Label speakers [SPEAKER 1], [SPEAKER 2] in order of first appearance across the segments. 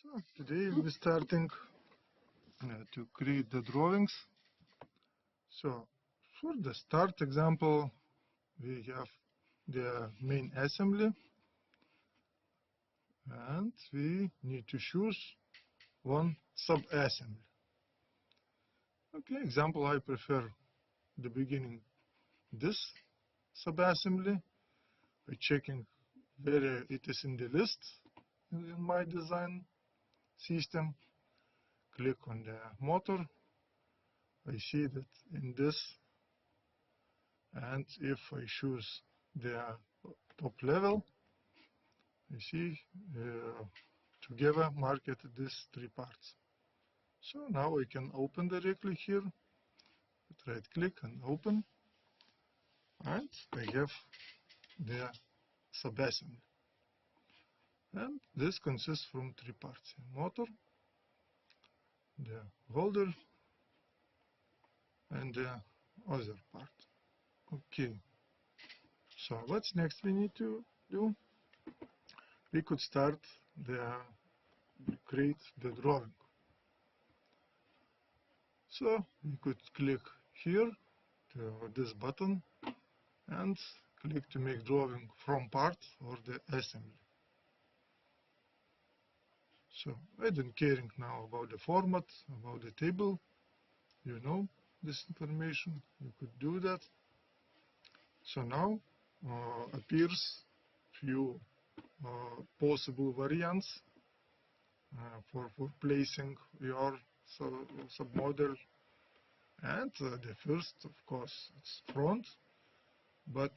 [SPEAKER 1] So today we'll be starting to create the drawings. So for the start example, we have the main assembly, and we need to choose one sub-assembly. Okay, example, I prefer the beginning this sub-assembly by checking where it is in the list in my design system. Click on the motor. I see that in this, and if I choose the top level, you see together marked these three parts. So now I can open directly here, right click and open, and I have the subassembly. And this consists from three parts: motor, the holder, and the other part. Okay, so what's next we need to do? We could start the create the drawing. So we could click here to this button and click to make drawing from part or the assembly. So I don't caring now about the format, about the table. You know this information, you could do that. So now appears few possible variants for placing your submodel. And the first, of course, it's front, but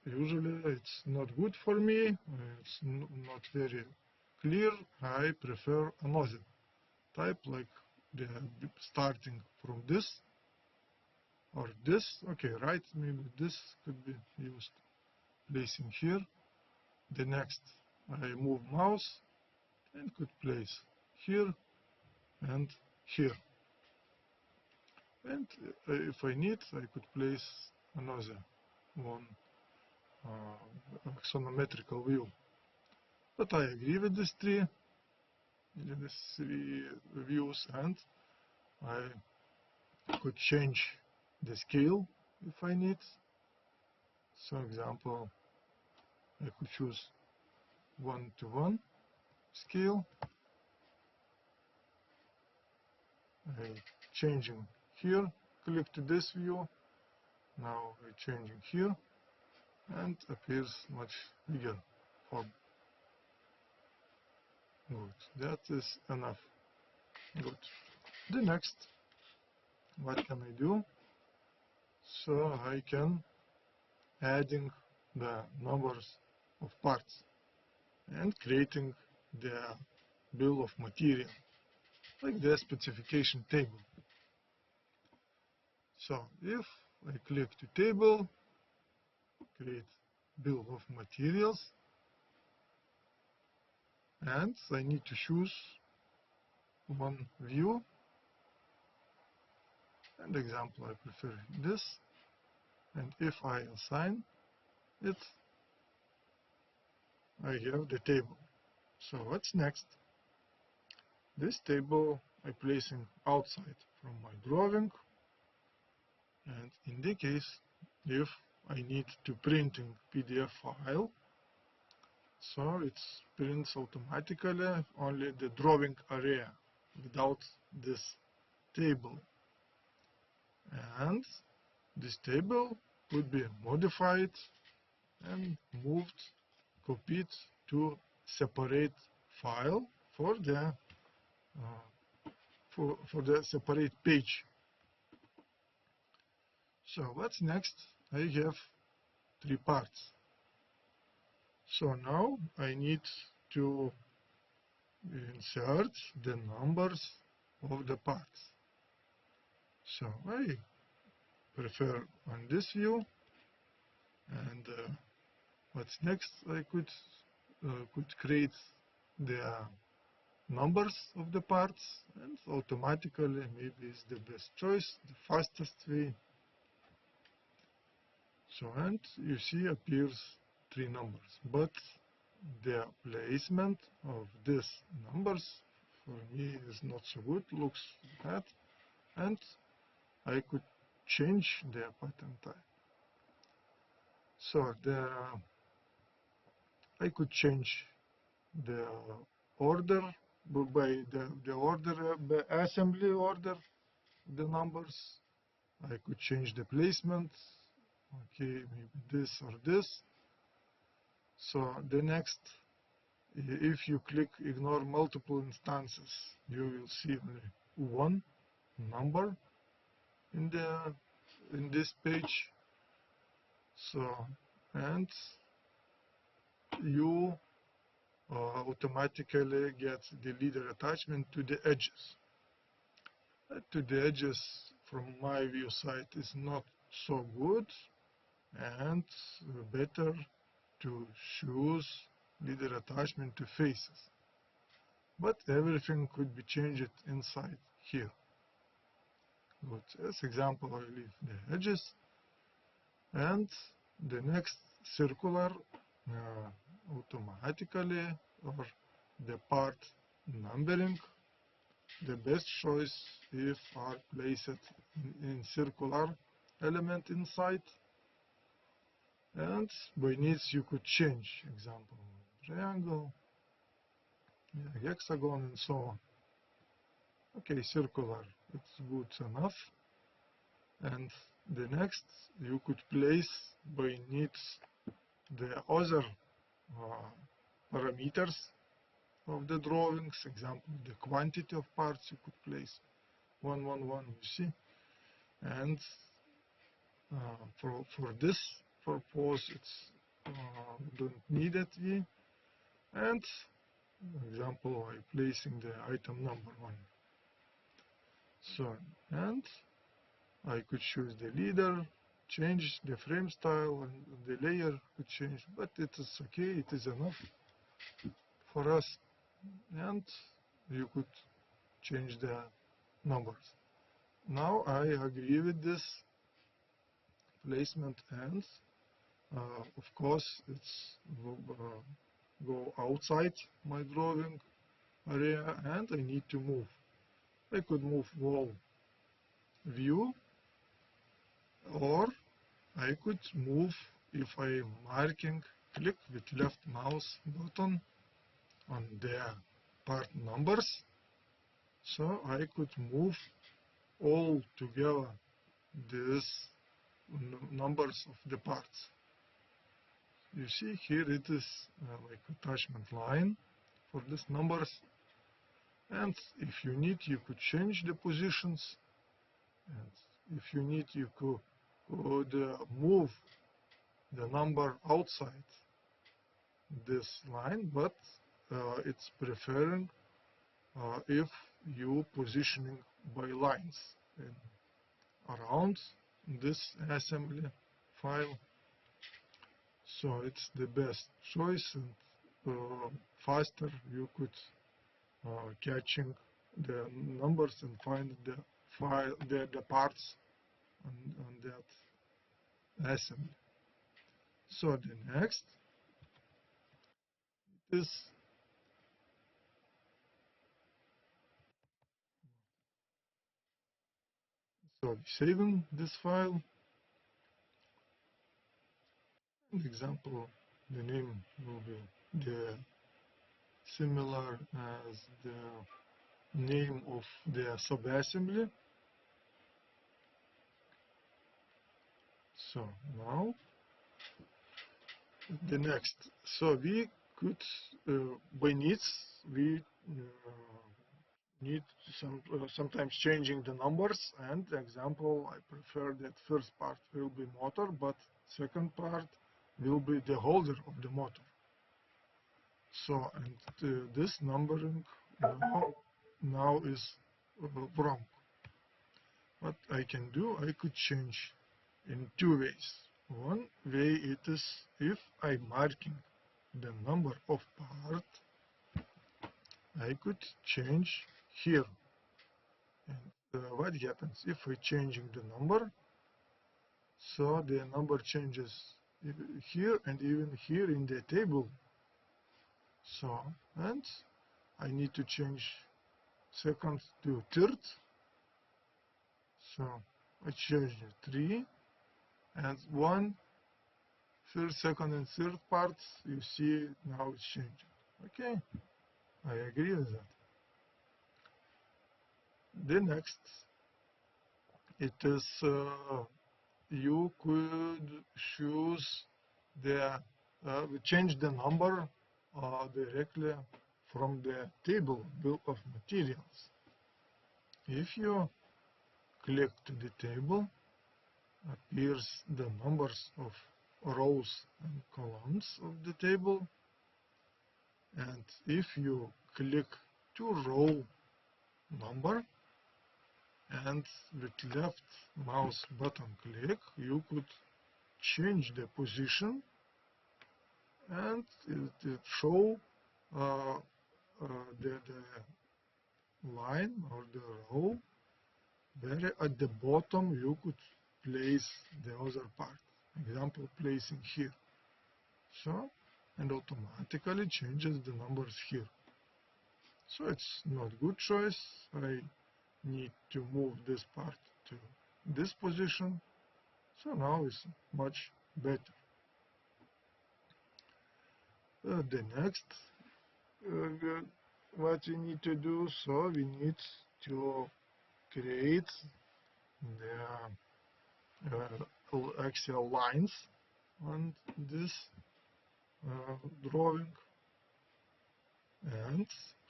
[SPEAKER 1] usually it's not good for me. It's not very clear. I prefer another type, like the starting from this or this. Okay, right, maybe this could be used. Placing here. The next, I move mouse and could place here and here. And if I need, I could place another one axonometrical view. But I agree with these three views, and I could change the scale if I need. So example, I could choose 1:1 scale. I changing here, click to this view. Now we're changing here, and appears much bigger form. Good, that is enough. Good. The next, what can I do? So I can adding the numbers of parts and creating the bill of material, like the specification table. So if I click to table, create bill of materials, and I need to choose one view, and example I prefer this, and if I assign it, I have the table. So what's next? This table I'm placing outside from my drawing, and in the case if I need to printing PDF file, so it prints automatically only the drawing area without this table, and this table would be modified and moved, copied to separate file for the for the separate page. So what's next? I have three parts. So now I need to insert the numbers of the parts. So I prefer on this view, and what's next? I could create the numbers of the parts, and automatically maybe is the best choice, the fastest way. So, and you see appears three numbers, but the placement of these numbers for me is not so good, looks bad, and I could change the pattern type. So I could change the order by the order, the assembly order, the numbers. I could change the placement. Okay, maybe this or this. So the next, if you click ignore multiple instances, you will see only one number in this page. So, and you automatically get the leader attachment to the edges. To the edges from my view site is not so good, and better to choose leader attachment to faces. But everything could be changed inside here. But as example, I leave the edges, and the next circular automatically, or the part numbering, the best choice if are placed in circular element inside, and by needs you could change, example, triangle, hexagon, and so on. Okay, circular, it's good enough. And the next, you could place by needs the other parameters of the drawings. Example, the quantity of parts you could place 111, you see. And for this purpose, it's don't need it. And example, I'm placing the item number 1. So, and I could choose the leader, change the frame style, and the layer could change, but it is okay, it is enough for us. And you could change the numbers. Now I agree with this placement, and of course it's go outside my drawing area, and I need to move. I could move wall view, or I could move if I marking, click with left mouse button on the part numbers, so I could move all together these numbers of the parts. You see here it is like attachment line for these numbers, and if you need you could change the positions, and if you need you could move the number outside this line, but it's preferring if you positioning by lines around this assembly file. So it's the best choice, and faster you could catching the numbers and find the file, the parts on that assembly. So the next is so saving this file. An example, the name will be the similar as the name of the subassembly. So now the next. So we could by needs we need sometimes changing the numbers, and example, I prefer that first part will be motor, but second part will be the holder of the motor. So, and this numbering now is wrong. What I can do, I could change in two ways. One way it is if I'm marking the number of part, I could change here. And what happens if I changing the number? So the number changes here and even here in the table. So, and I need to change second to third. So I change the 3, and one first, second, and third parts, you see now it's changing. Okay, I agree with that. The next, it is you could choose the change the number directly from the table bill of materials. If you click to the table, appears the numbers of rows and columns of the table, and if you click to row number and with left mouse button click, you could change the position, and it show the line or the row where at the bottom you could place the other part. Example, placing here. So, and automatically changes the numbers here. So it's not good choice. I need to move this part to this position. So now it's much better. The next, what we need to do, so we need to create the axial lines on this drawing. And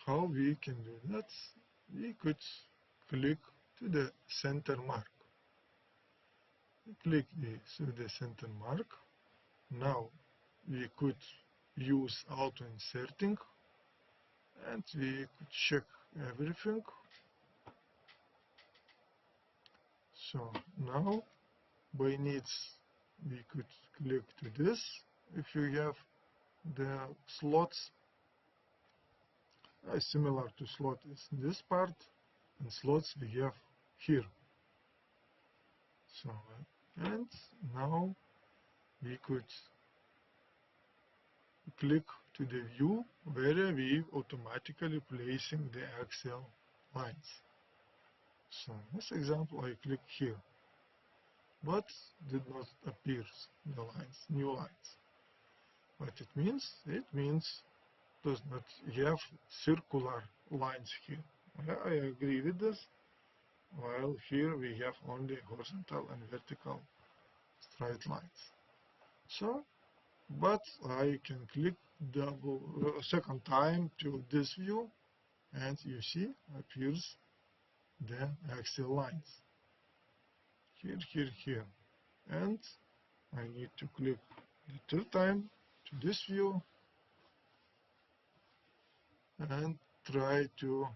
[SPEAKER 1] how we can do that? We could click to the center mark. Click to the center mark. Now we could use auto inserting, and we could check everything. So now by needs we could click to this if you have the slots. Similar to slot is this part, and slots we have here. So and now we could click to the view where we automatically placing the axial lines. So in this example I click here, but did not appear the lines, new lines. What it means? It means does not have circular lines here. I agree with this, while here we have only horizontal and vertical straight lines. So, but I can click second time to this view, and you see appears the axial lines here, here, here, and I need to click the third time to this view and try to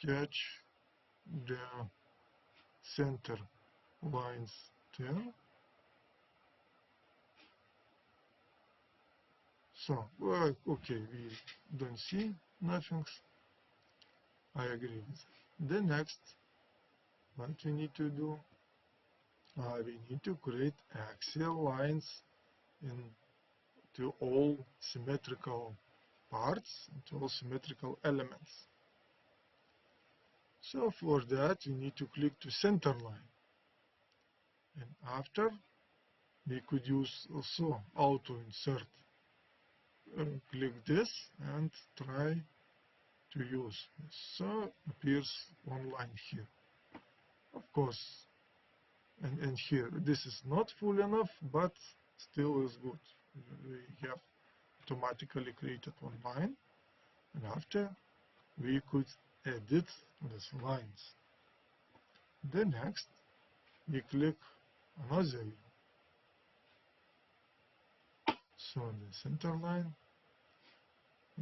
[SPEAKER 1] catch the center lines there. So, well, okay, we don't see nothing. I agree with that. The next, what we need to do, we need to create axial lines into all symmetrical parts, into all symmetrical elements. So for that we need to click to center line, and after we could use also auto insert. Click this and try to use this. So appears one line here. Of course, and here this is not full enough, but still is good. We have automatically created one line, and after we could edit these lines. Then next we click another view. So the center line,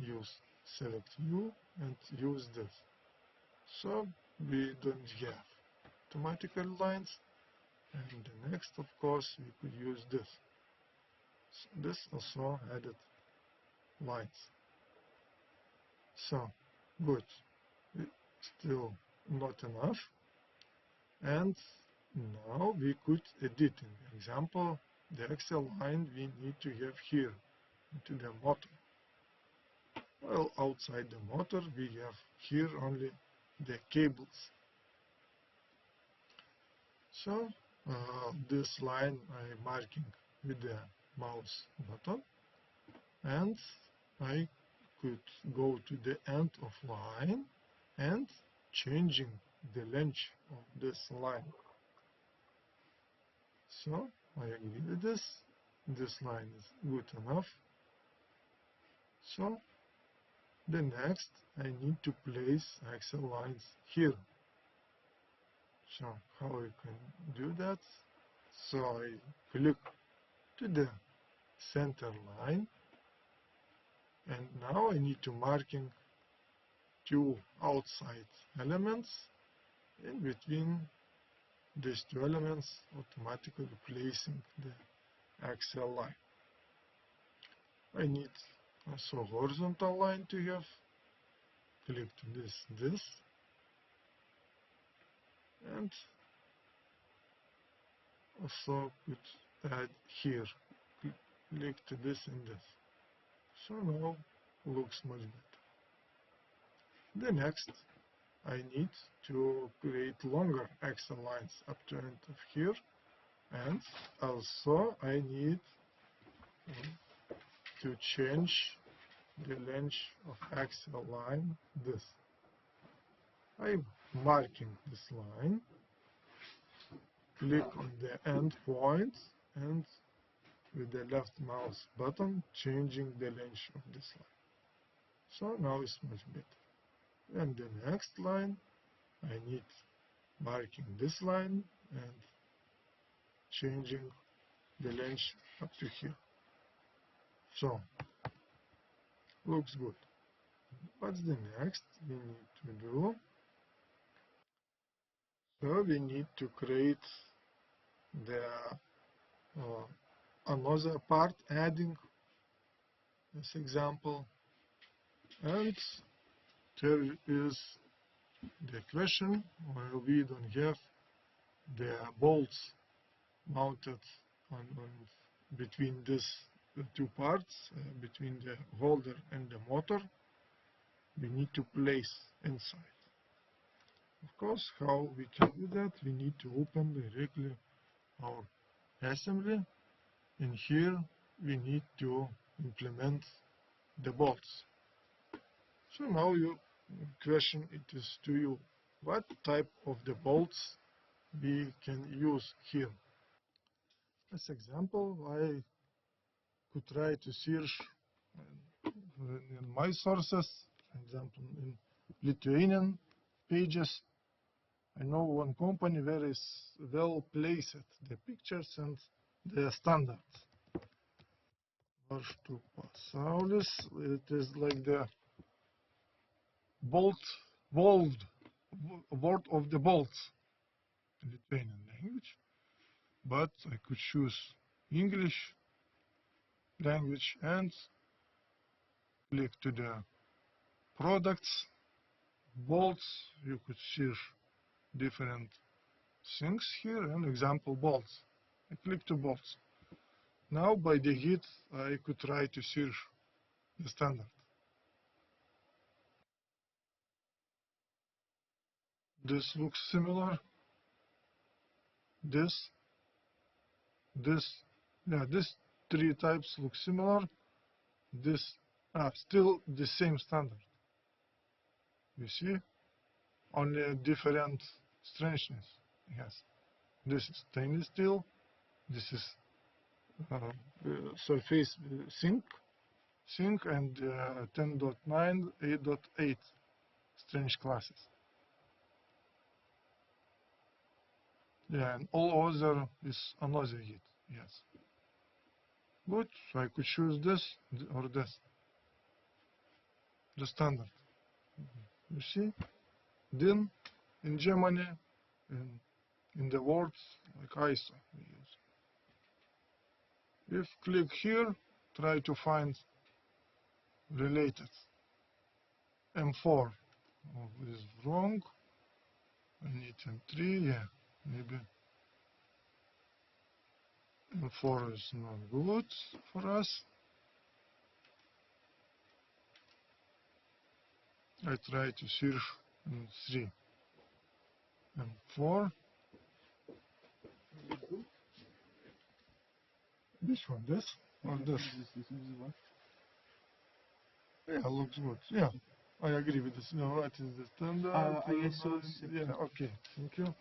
[SPEAKER 1] use select view and use this. So we don't have automatical lines, and the next of course we could use this. So this also added lines. So good, still not enough, and now we could edit. In example, the axial line we need to have here into the bottom. Well, outside the motor we have here only the cables. So this line I'm marking with the mouse button, and I could go to the end of line and changing the length of this line. So I agree with this. This line is good enough. So the next I need to place axle lines here. So how I can do that? So I click to the center line, and now I need to marking two outside elements. In between these two elements, automatically placing the axial line. I need also horizontal line to have. Click to this, and also could add here. Click to this and this. So now looks much better. The next, I need to create longer axial lines up to end of here, and also I need to change the length of axial line this. I'm marking this line, click on the end point, and with the left mouse button changing the length of this line. So now it's much better. And the next line, I need marking this line and changing the length up to here. So looks good. What's the next we need to do? So we need to create the another part, adding this example, and there is the question why we don't have the bolts mounted on between these two parts, between the holder and the motor. We need to place inside. Of course, how we can do that? We need to open directly our assembly, and here we need to implement the bolts. So now your question it is to you, what type of the bolts we can use here? As example, I could try to search in my sources, for example, in Lithuanian pages. I know one company where is well placed the pictures and the standards. Varžtų pasaulis, it is like the bolt, word of the bolts, Lithuanian language. But I could choose English language and click to the products, bolts. You could search different things here, and example bolts. I click to bolts. Now by the hit I could try to search the standard. This looks similar. This, yeah, these three types look similar. This, still the same standard. You see, only different strangeness. Yes, this is stainless steel. This is surface zinc, and 10.9, 8.8 strange classes. Yeah, and all other is another heat. Yes. Good. So I could choose this or this. The standard. You see? Then in Germany, in the words like ISO we use. If click here, try to find related. M4 is wrong. I need M3, yeah, maybe M4 is not good for us. I try to search in 3 and 4. This one, this or this?
[SPEAKER 2] This one.
[SPEAKER 1] Yeah, looks good. Yeah, I agree with this. No, what is the standard?
[SPEAKER 2] I guess so.
[SPEAKER 1] Yeah, okay. Thank you.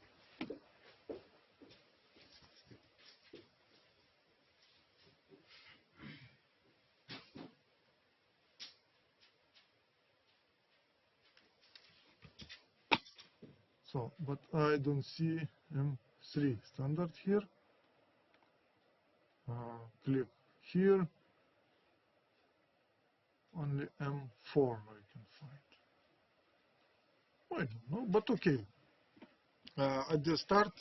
[SPEAKER 1] So, but I don't see M3 standard here. Click here. Only M4 I can find. I don't know, but okay. At the start,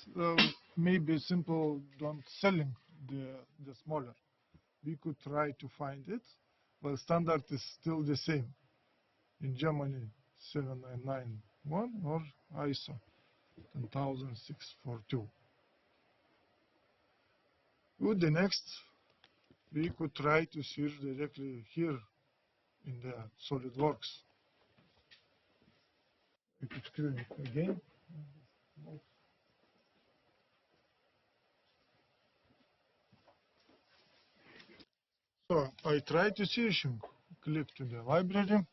[SPEAKER 1] maybe simple don't selling the smaller. We could try to find it. Well, standard is still the same. In Germany, 7991 or ISO 10642. With the next, we could try to search directly here in the SolidWorks. We could screen it again. So I try to searching. Click to the library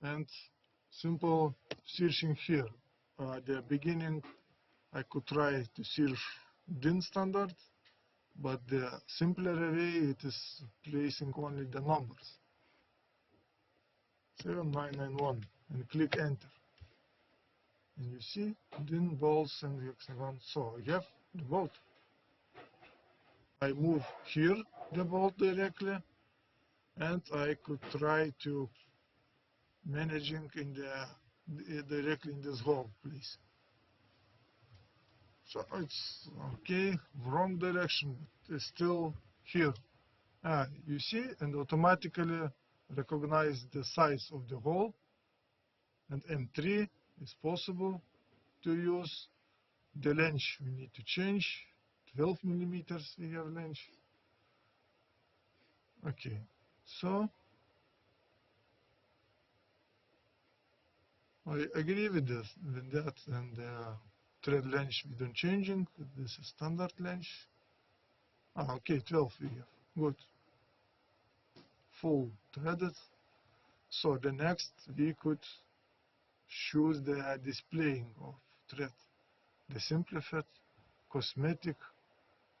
[SPEAKER 1] and simple searching here. At the beginning, I could try to search DIN standard, but the simpler way it is placing only the numbers. 7991 and click enter. And you see DIN bolts and hexagon. So I have the bolt. I move here the bolt directly, and I could try to managing in the directly in this hole, please. So it's okay, wrong direction, but it's still here. You see, and automatically recognize the size of the hole, and M3 is possible to use. The length we need to change, 12 millimeters we have length. Okay, so I agree with this, with that, and thread length we don't changing. This is standard length. Okay, 12 we have. Good. Full threaded. So the next we could choose the displaying of thread, the simplified, cosmetic,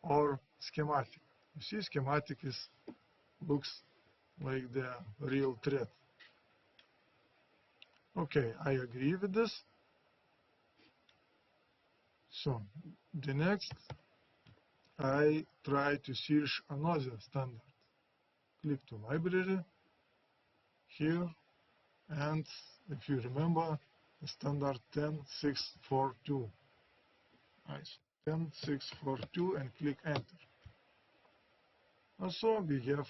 [SPEAKER 1] or schematic. You see, schematic looks like the real thread. Okay, I agree with this. So the next, I try to search another standard. Click to library here, and if you remember, the standard 10642. Nice. 10642 and click enter. Also, we have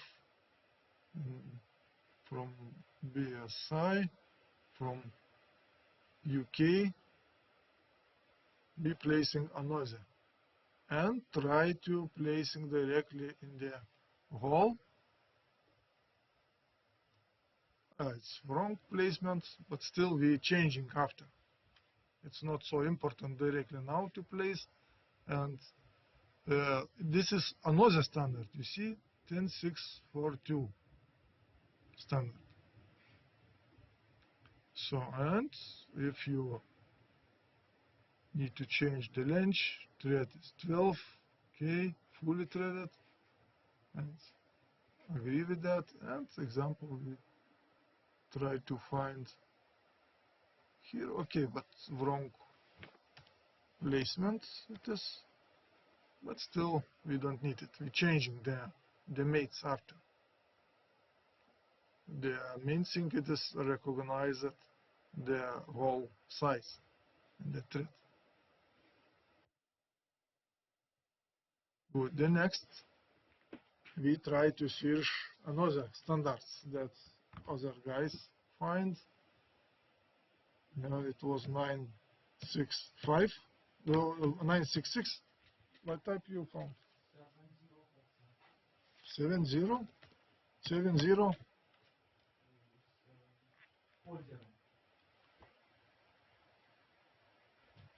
[SPEAKER 1] from BSI, from UK, be placing another and try to placing directly in the hole. It's wrong placement, but still we changing after. It's not so important directly now to place, and this is another standard. You see, 10642 standard. So, and if you need to change the length, thread is 12, okay, fully threaded, and agree with that. And example, we try to find here, okay, but wrong placement it is, but still we don't need it. We're changing the mates after. The main thing it is recognize the hole size in the thread. Good. The next, we try to search another standards that other guys find. Now it was 965, no, 966. What type you found? 70? 70?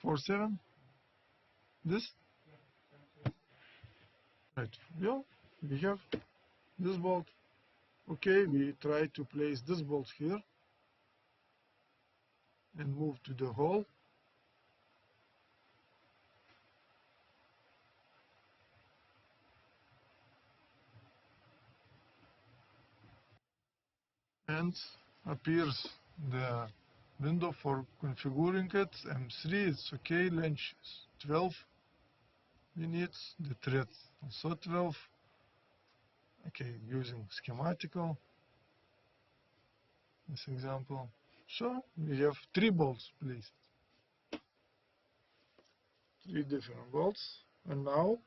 [SPEAKER 1] 4, 7. This, right? Yeah, we have this bolt. Okay, we try to place this bolt here and move to the hole. And appears the window for configuring it. M3, it's okay. Length is 12. We need the thread also 12. Okay, using schematical, this example. So we have 3 bolts placed, 3 different bolts. And now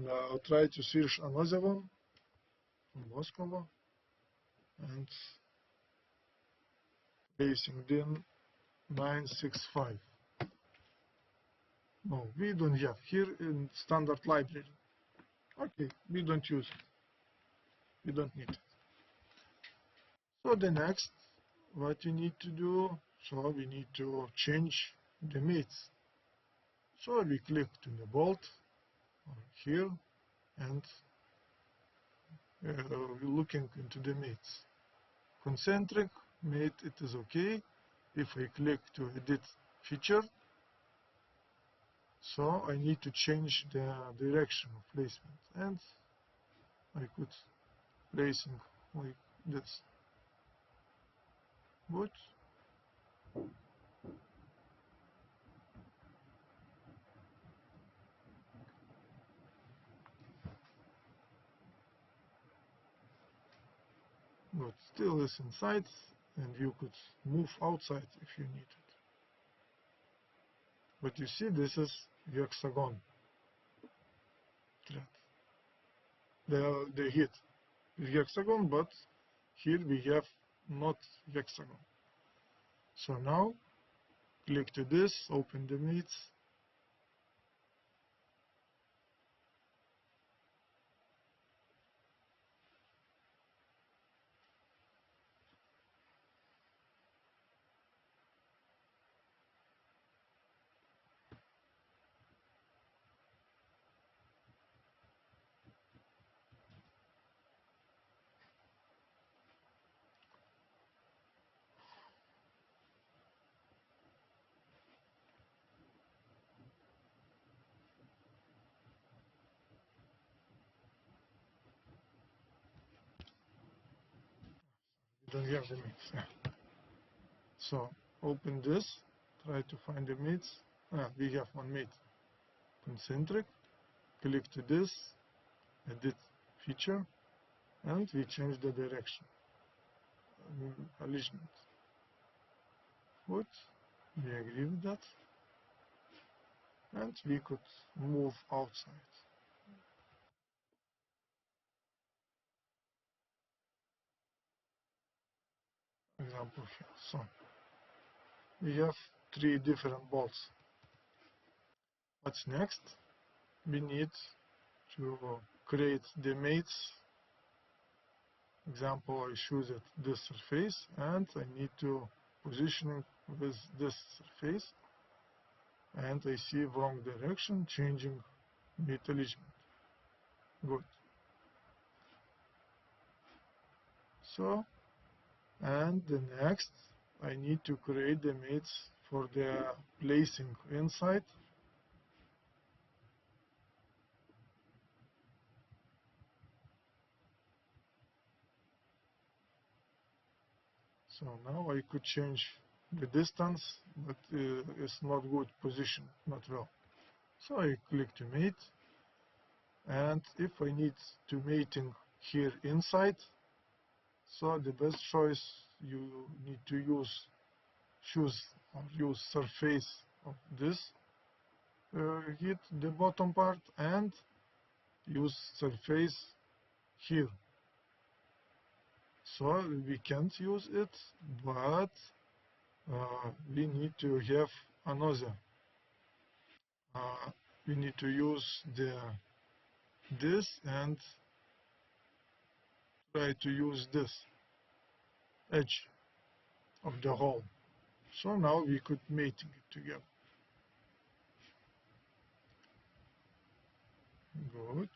[SPEAKER 1] I'll try to search another one from Moscow and placing then 965. No, we don't have here in standard library. Okay, we don't use it. We don't need it. So the next, what we need to do, so we need to change the mates. So we click to the bolt here and we're looking into the mates. Concentric mate, it is okay. If I click to edit feature, so I need to change the direction of placement, and I could placing like this. Good. But still is inside, and you could move outside if you need it. But you see, this is hexagon thread. The hit is hexagon, but here we have not hexagon. So now click to this, open the mates. We don't have the mates. So open this, try to find the mates. We have one mate. Concentric, click to this, edit feature, and we change the direction. Alignment. Good. We agree with that. And we could move outside. Example here. So we have 3 different bolts. What's next? We need to create the mates. Example, I choose it this surface, and I need to position it with this surface, and I see wrong direction, changing mate alignment. Good. So, and the next, I need to create the mates for the placing inside. So now I could change the distance, but it's not good position, not well. So I click to mate, and if I need to mating here inside, so the best choice, you need to choose or use surface of this, hit the bottom part, and use surface here. So we can't use it, but we need to have another. We need to use this and try to use this edge of the hole. So now we could mating it together. Good.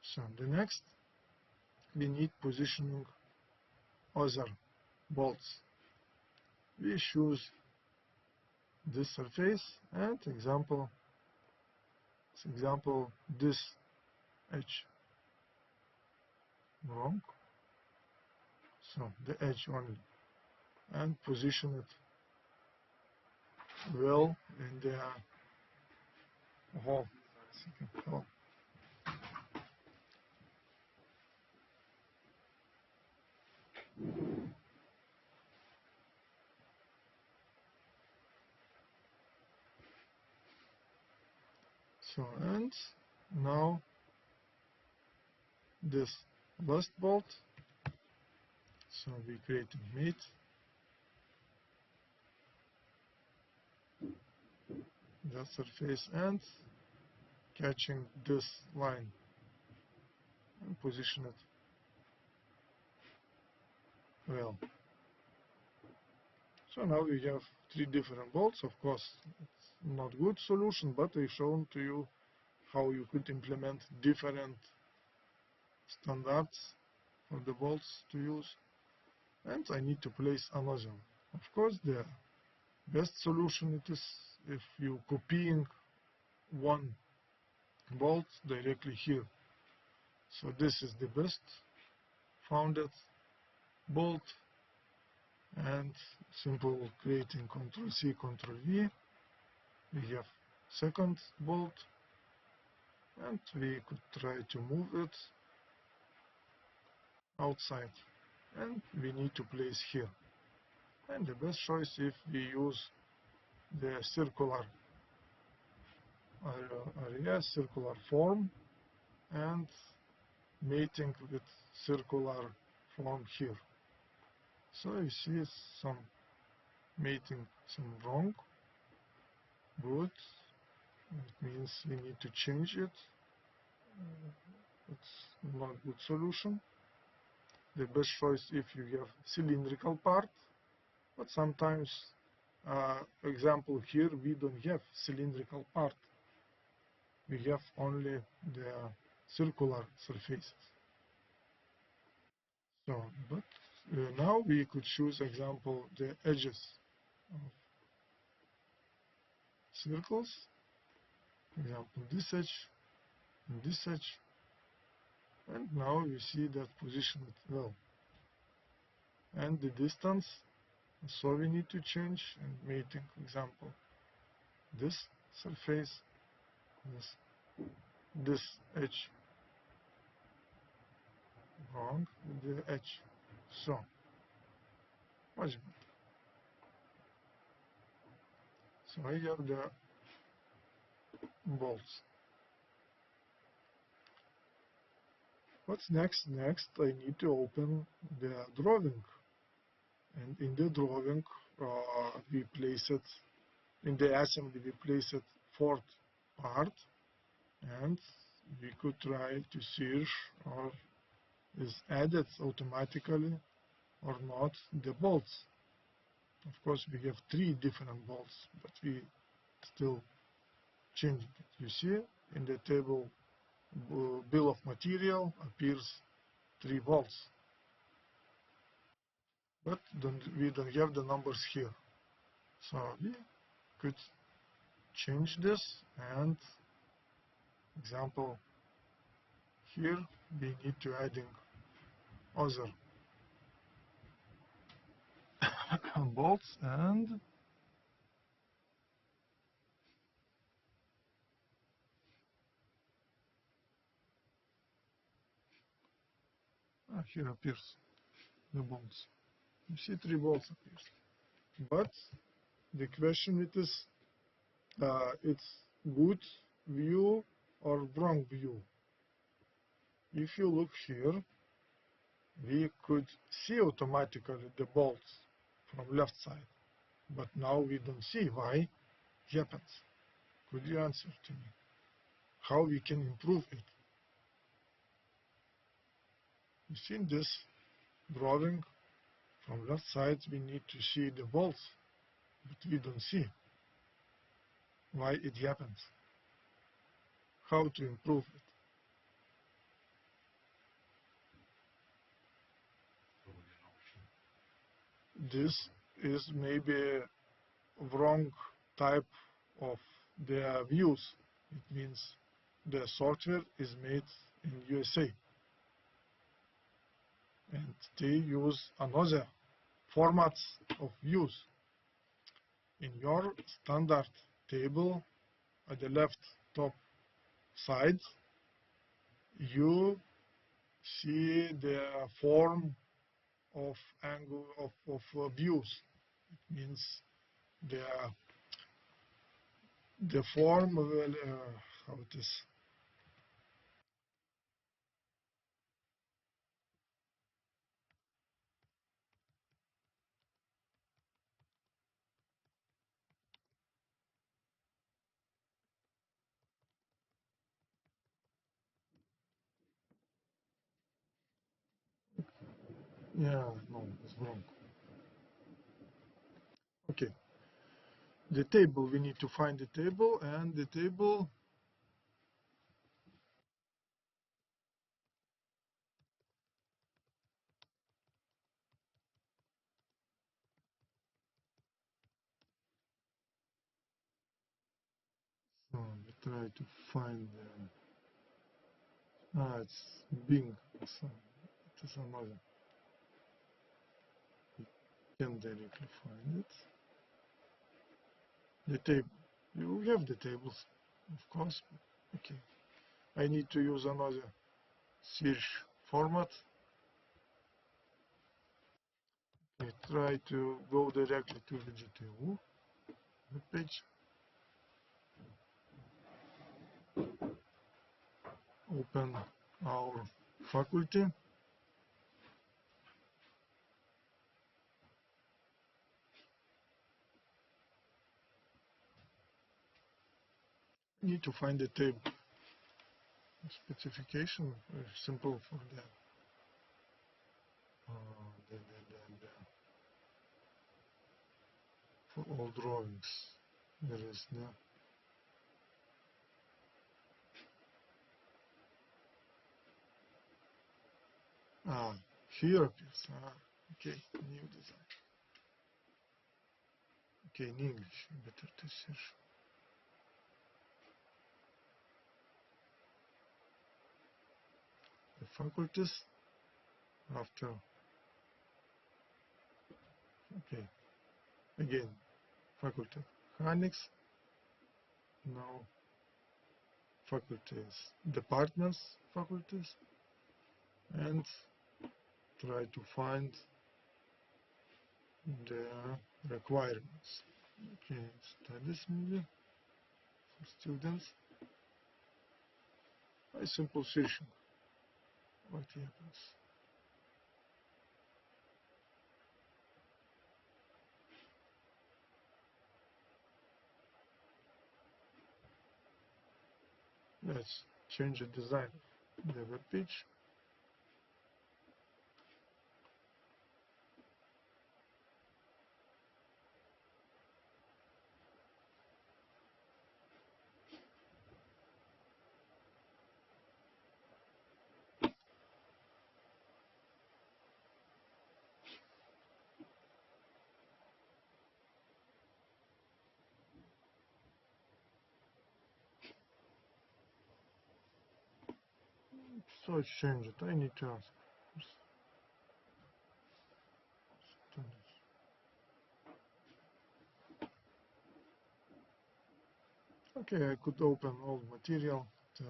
[SPEAKER 1] So the next, we need positioning other bolts. We choose this surface and example this edge wrong. So the edge only, and position it well in the hole. Hole. So and now this last bolt. So we create a mate. That surface and catching this line and position it well. So now we have 3 different bolts. Of course, it's not good solution, but I've shown to you how you could implement different standards for the bolts to use. And I need to place another. Of course, the best solution it is if you copying one bolt directly here. So this is the best founded bolt, and simple creating Ctrl C, Ctrl V. We have second bolt, and we could try to move it outside, and we need to place here. And the best choice if we use the circular area, circular form, and mating with circular form here. So you see some mating, some wrong. Good. It means we need to change it. It's not a good solution. The best choice if you have cylindrical part, but sometimes, example here, we don't have cylindrical part. We have only the circular surfaces. So, but now we could choose example the edges of circles. Example this edge and this edge, and now you see that position it well. And the distance, so we need to change and mating example this surface, this edge wrong with the edge. So much better. So I have the bolts. What's next? Next I need to open the drawing, and in the drawing we place it in the assembly. We place it fourth part, and we could try to search or is added automatically or not the bolts. Of course, we have 3 different bolts, but we still change it. You see, in the table bill of material appears 3 bolts, but we don't have the numbers here. So we could change this, and example here we need to adding other bolts, and here appears the bolts. You see 3 bolts appears. But the question it is, it's good view or wrong view. If you look here, we could see automatically the bolts from left side, but now we don't see. Why happens? Could you answer to me? How we can improve it? You see in this drawing from left side we need to see the bolts, but we don't see why it happens, how to improve it. This is maybe wrong type of the views. It means the software is made in USA and they use another formats of views. In your standard table at the left top side, you see the form of angle of views. It means the form will how it is. Yeah, no, it's wrong. Okay, the table, we need to find the table, and the table, so we try to find, it's Bing, so it is another, we can directly find it. The table, you have the tables, of course, okay. I need to use another search format. I try to go directly to the GTU page. Open our faculty. Need to find the table specification. Very simple for for all drawings. There is the here appears. Okay, new design. Okay, in English, better to search. The faculties after. Okay, again, faculty mechanics. Now faculties, departments, faculties, and try to find the requirements. Okay, studies maybe for students. A simple searching. What happens? Let's change the design of the web page. So let's change it. I need to ask. Okay, I could open all material so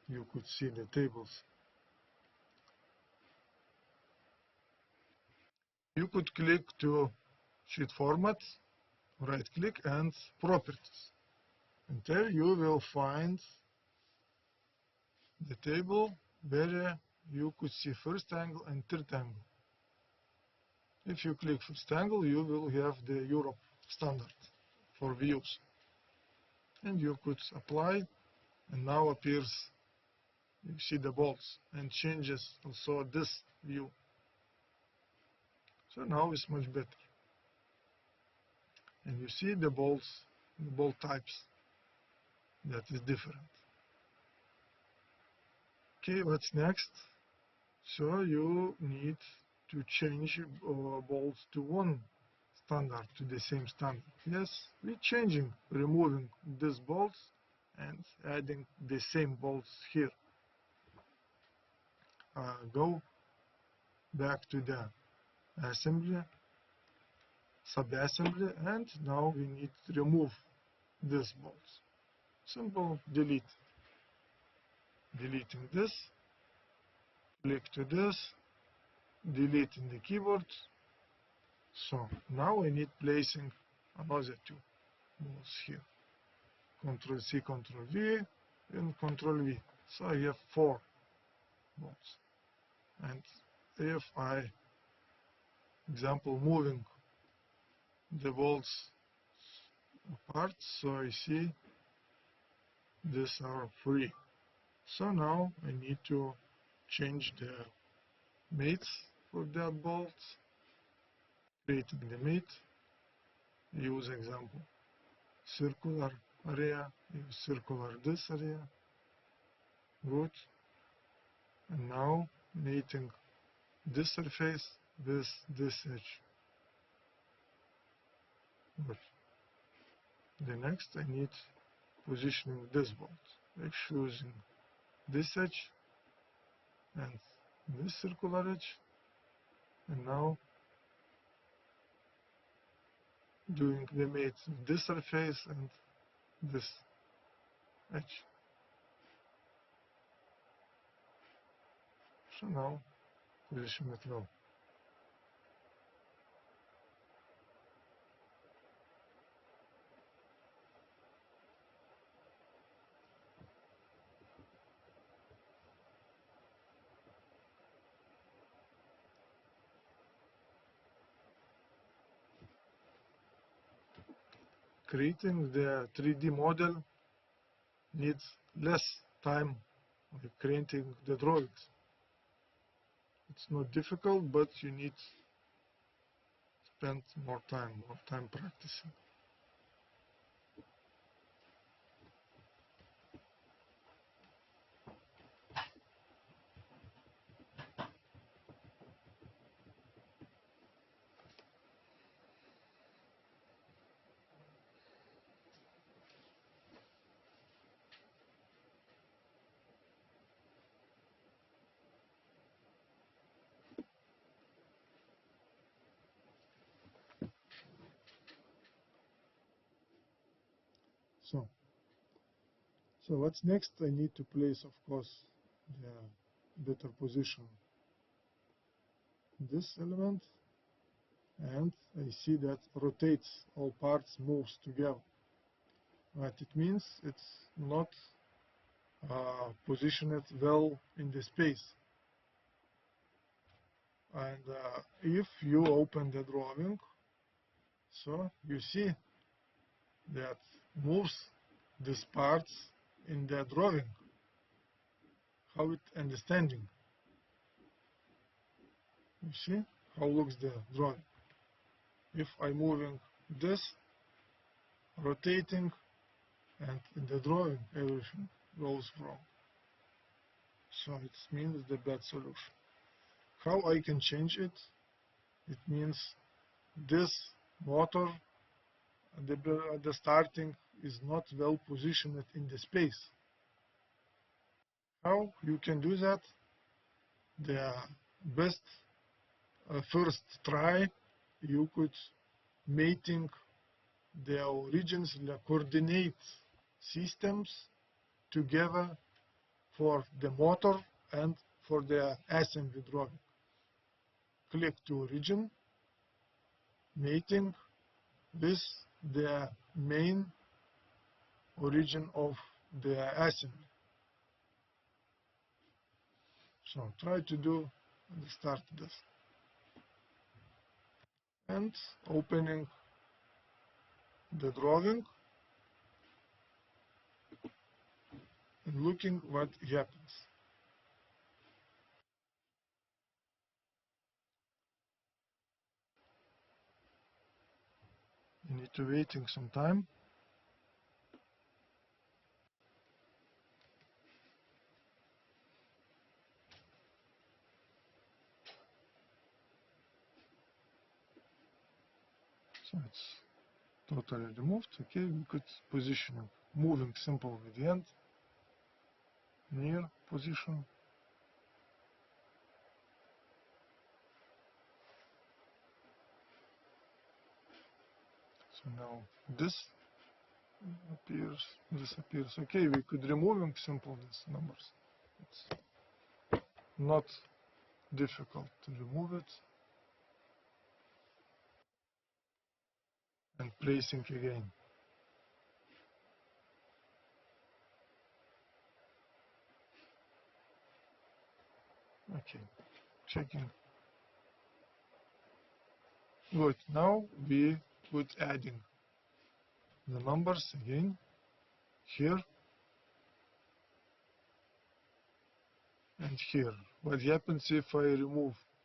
[SPEAKER 1] you could see the tables. You could click to sheet format, right click and properties. And there you will find the table where you could see first angle and third angle. If you click first angle, you will have the Europe standard for views. And you could apply, and now appears, you see the bolts, and changes also this view. So now it's much better. and you see the bolt types that is different. Okay, what's next? So you need to change bolts to one standard, to the same standard. Yes, we're changing, removing these bolts and adding the same bolts here. Go back to the assembly, sub-assembly, and now we need to remove these bolts. Simple delete. Deleting this, click to this, delete in the keyboard. So now I need placing another two bolts here. Ctrl C, Ctrl V, and Ctrl V. So I have 4 bolts. And if I, example, moving the bolts apart, so I see these are free. So now I need to change the mates for that bolt. Creating the mate, use example circular area, use circular this area. Good. And now mating this surface with this edge. Good. The next I need positioning this bolt by choosing this edge and this circular edge, and now doing the mate with this surface and this edge. So now position it well. Creating the 3D model needs less time than creating the drawings. It's not difficult, but you need to spend more time practicing. So what's next? I need to place, of course, the better position this element, and I see that rotates all parts, moves together. What it means, it's not positioned well in the space. And if you open the drawing, so you see that moves these parts in the drawing, how it understanding. You see how looks the drawing. If I'm moving this, rotating, and in the drawing everything goes wrong. So it means the bad solution. How I can change it? It means this motor at the starting is not well positioned in the space. How you can do that? The best first try, you could mating the origins, the coordinate systems together for the motor and for the assembly drawing. Click to origin, mating with the main origin of the assembly. So try to do and start this. And opening the drawing and looking what happens. You need to waiting some time. So it's totally removed. Okay, we could position moving simple with the end, near position. So now this disappears. Okay, we could removing simple these numbers. It's not difficult to remove it and placing again. Okay, checking. Good. Now we put adding the numbers again here and here. What happens if I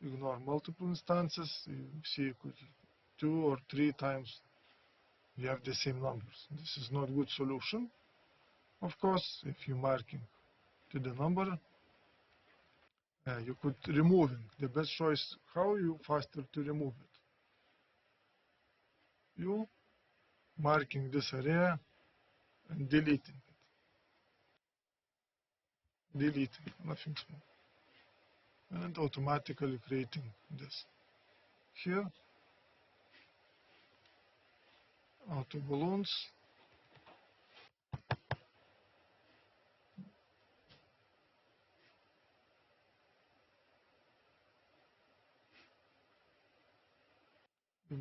[SPEAKER 1] ignore multiple instances? You see, could 2 or 3 times you have the same numbers. This is not good solution. Of course, if you marking to the number, you could removing. The best choice, how you faster to remove it. You marking this area and deleting it. Deleting, nothing more. And automatically creating this. Here, auto balloons.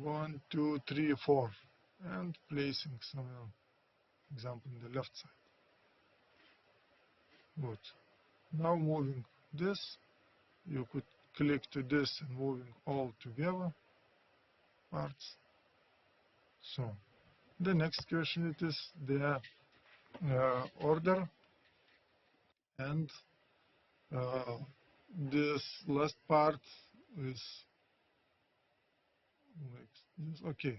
[SPEAKER 1] One, two, three, four. And placing somewhere, example, in the left side. Good. Now moving this, you could click to this and moving all together parts. So the next question it is the order, and this last part is like this. Okay,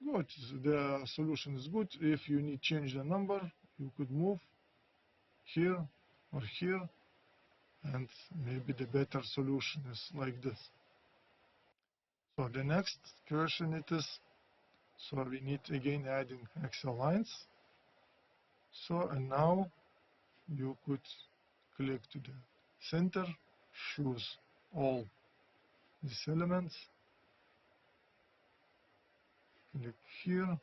[SPEAKER 1] good. The solution is good. If you need change the number, you could move here or here, and maybe the better solution is like this. So the next question it is, so we need again adding Excel lines. So and now you could click to the center, choose all these elements, click here,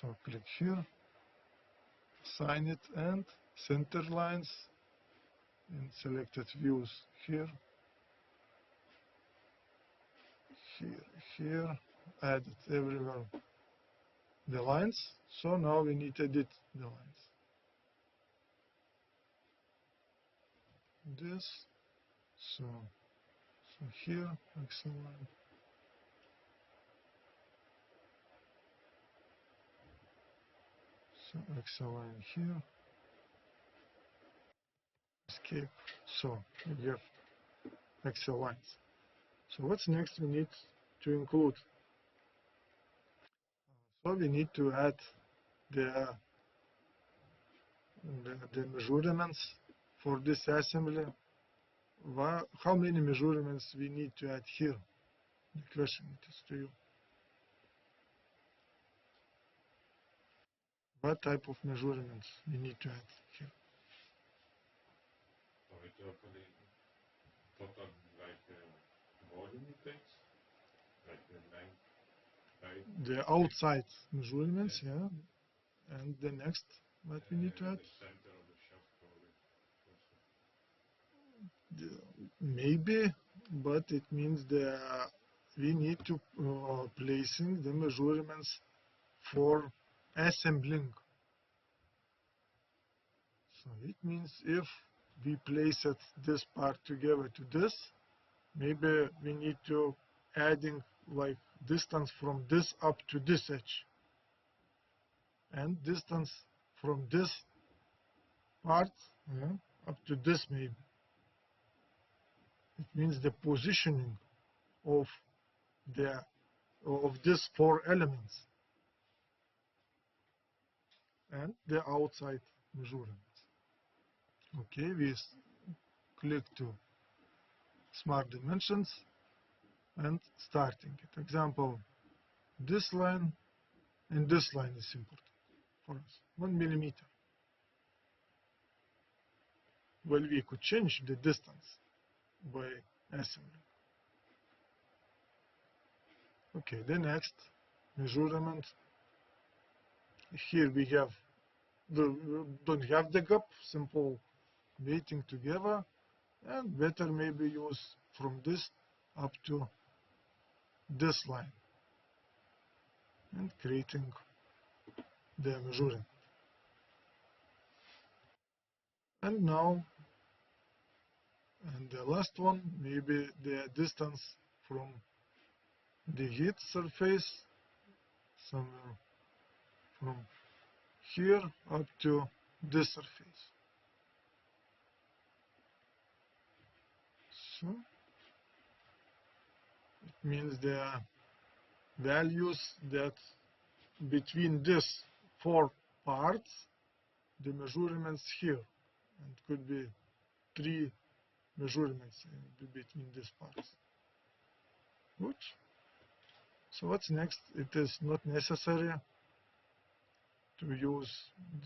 [SPEAKER 1] so click here, assign it and center lines in selected views here, here, here, add it everywhere the lines. So now we need to edit the lines. This, so here, Excel line. So Excel line here, escape. So we have Excel lines. So what's next we need to include? So we need to add the, the measurements for this assembly. How many measurements we need to add here? The question is to you. What type of measurements we need to add here?
[SPEAKER 2] So we totally total like volume takes, like the length, height.
[SPEAKER 1] The outside measurements, yeah. And the next, what we need to add?
[SPEAKER 2] The center of the shaft probably.
[SPEAKER 1] Maybe, but it means that we need to placing the measurements for assembling. So it means if we place it this part together to this, maybe we need to adding like distance from this up to this edge, and distance from this part, yeah, up to this maybe. It means the positioning of the of these four elements and the outside measurements. Okay, we click to Smart Dimensions and starting it. Example, this line and this line is important for us, 1 millimeter. Well, we could change the distance by assembly. Okay, the next measurement. Here we have don't have the gap, simple mating together, and better maybe use from this up to this line and creating the measuring. And now, and the last one, maybe the distance from the heat surface, somewhere from here up to this surface. So it means the values that between these four parts, the measurements here, and could be 3 measurements between these parts. Good. So what's next? It is not necessary to use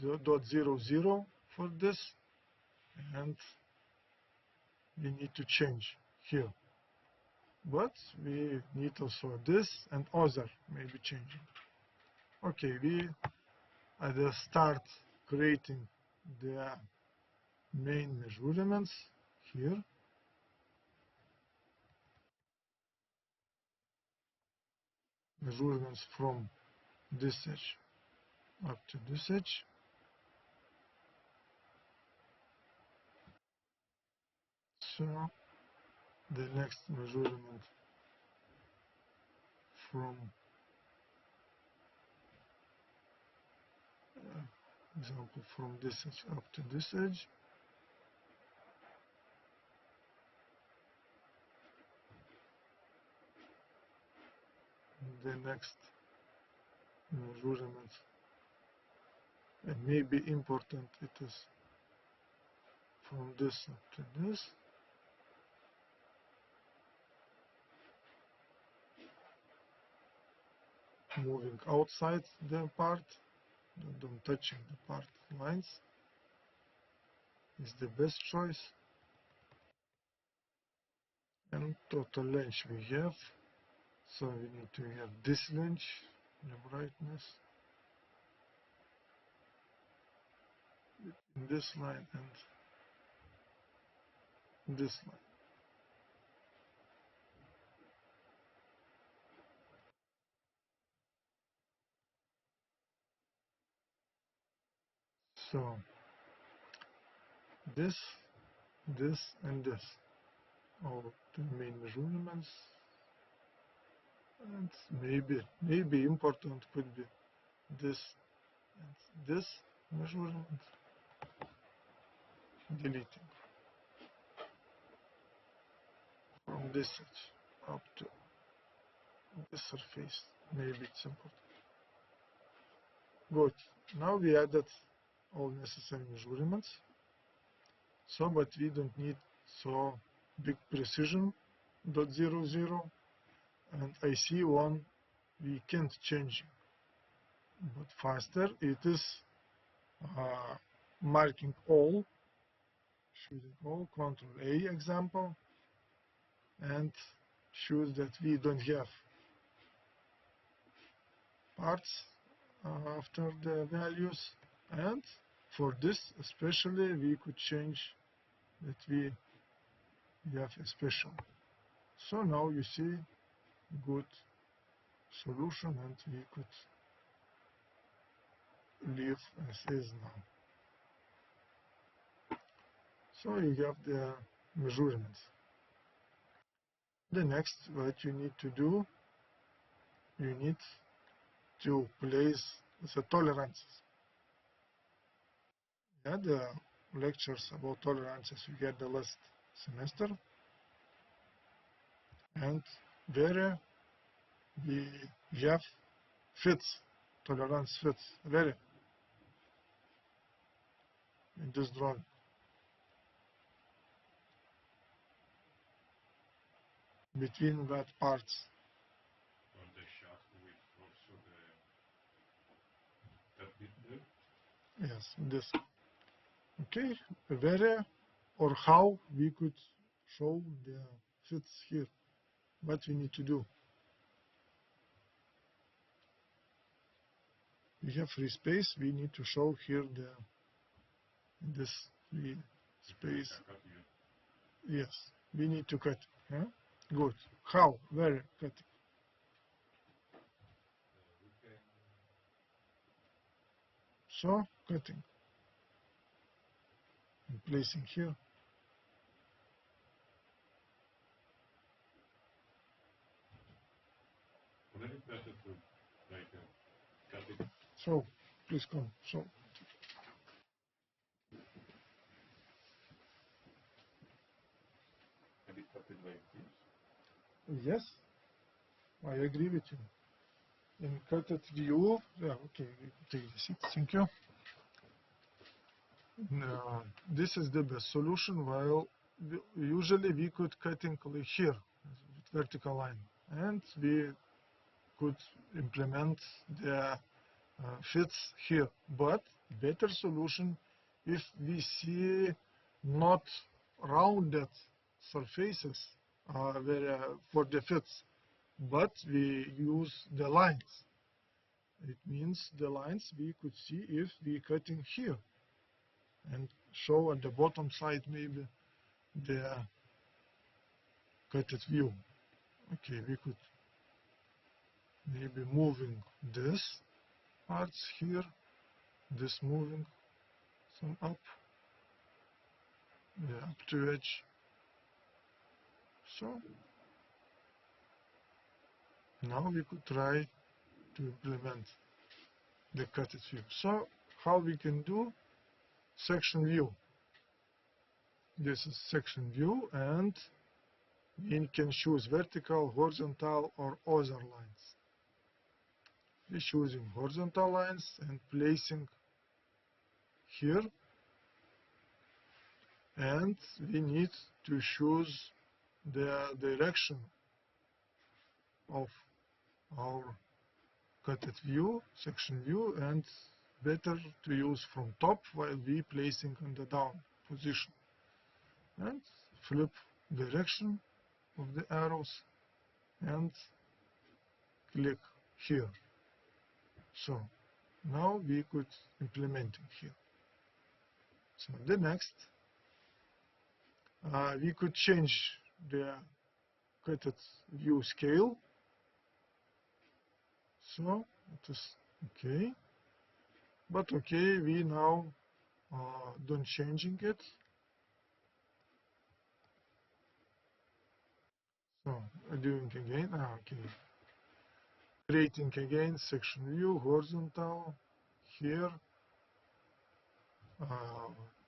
[SPEAKER 1] the .00 for this, and we need to change here. But we need also this and other maybe changing. Okay, we at the start creating the main measurements here. Measurements from this edge up to this edge. So the next measurement from example from this edge up to this edge. The next measurement, and maybe important, it is from this up to this. Moving outside the part, don't touching the part lines is the best choice. And total length we have, so we need to have this length, the brightness in this line and this line. So this, and this are the main measurements, and maybe important could be this and this measurement. Deleting from this edge up to this surface. Maybe it's important. Good. Now we added all necessary measurements. So, but we don't need so big precision, .00, and I see one we can't change. But faster it is marking all, choosing all, Control A example, and choose that we don't have parts after the values, and for this especially we could change that we have a special. So now you see good solution, and we could leave as is now. So you have the measurements. The next what you need to do, you need to place the tolerances. Yeah, the lectures about tolerances you get the last semester. and where we have fits, tolerance fits, where in this drawing. Between what parts?
[SPEAKER 2] On the shaft with also that bit there.
[SPEAKER 1] Yes, this. Okay, where or how we could show the fits here. What we need to do. We have free space. We need to show here this free space. Yes, we need to cut. Huh? Good. How? Where cut?
[SPEAKER 2] We can
[SPEAKER 1] So cutting and placing here.
[SPEAKER 2] wouldn't it better to like cut it
[SPEAKER 1] So please come. So
[SPEAKER 2] maybe cut it like this?
[SPEAKER 1] yes, I agree with you. In cutted view, yeah, okay, take this. Thank you. This is the best solution. While usually we could cutting like here with vertical line, and we could implement the fits here. But better solution if we see not rounded surfaces for the fits, but we use the lines. It means the lines we could see if we cutting here and show at the bottom side maybe the cutted view. Okay, we could maybe moving this parts here, this moving some up, yeah, up to edge. So now we could try to implement the cutted view. So how we can do section view? This is section view, and we can choose vertical, horizontal, or other lines. We're choosing horizontal lines and placing here, and we need to choose the direction of our cutted view, section view, and better to use from top while we placing on the down position. And flip direction of the arrows and click here. So now we could implement it here. So the next, we could change the cutted view scale. So it is okay, but okay, we now don't changing it. So doing again, okay. Creating again section view, horizontal, here,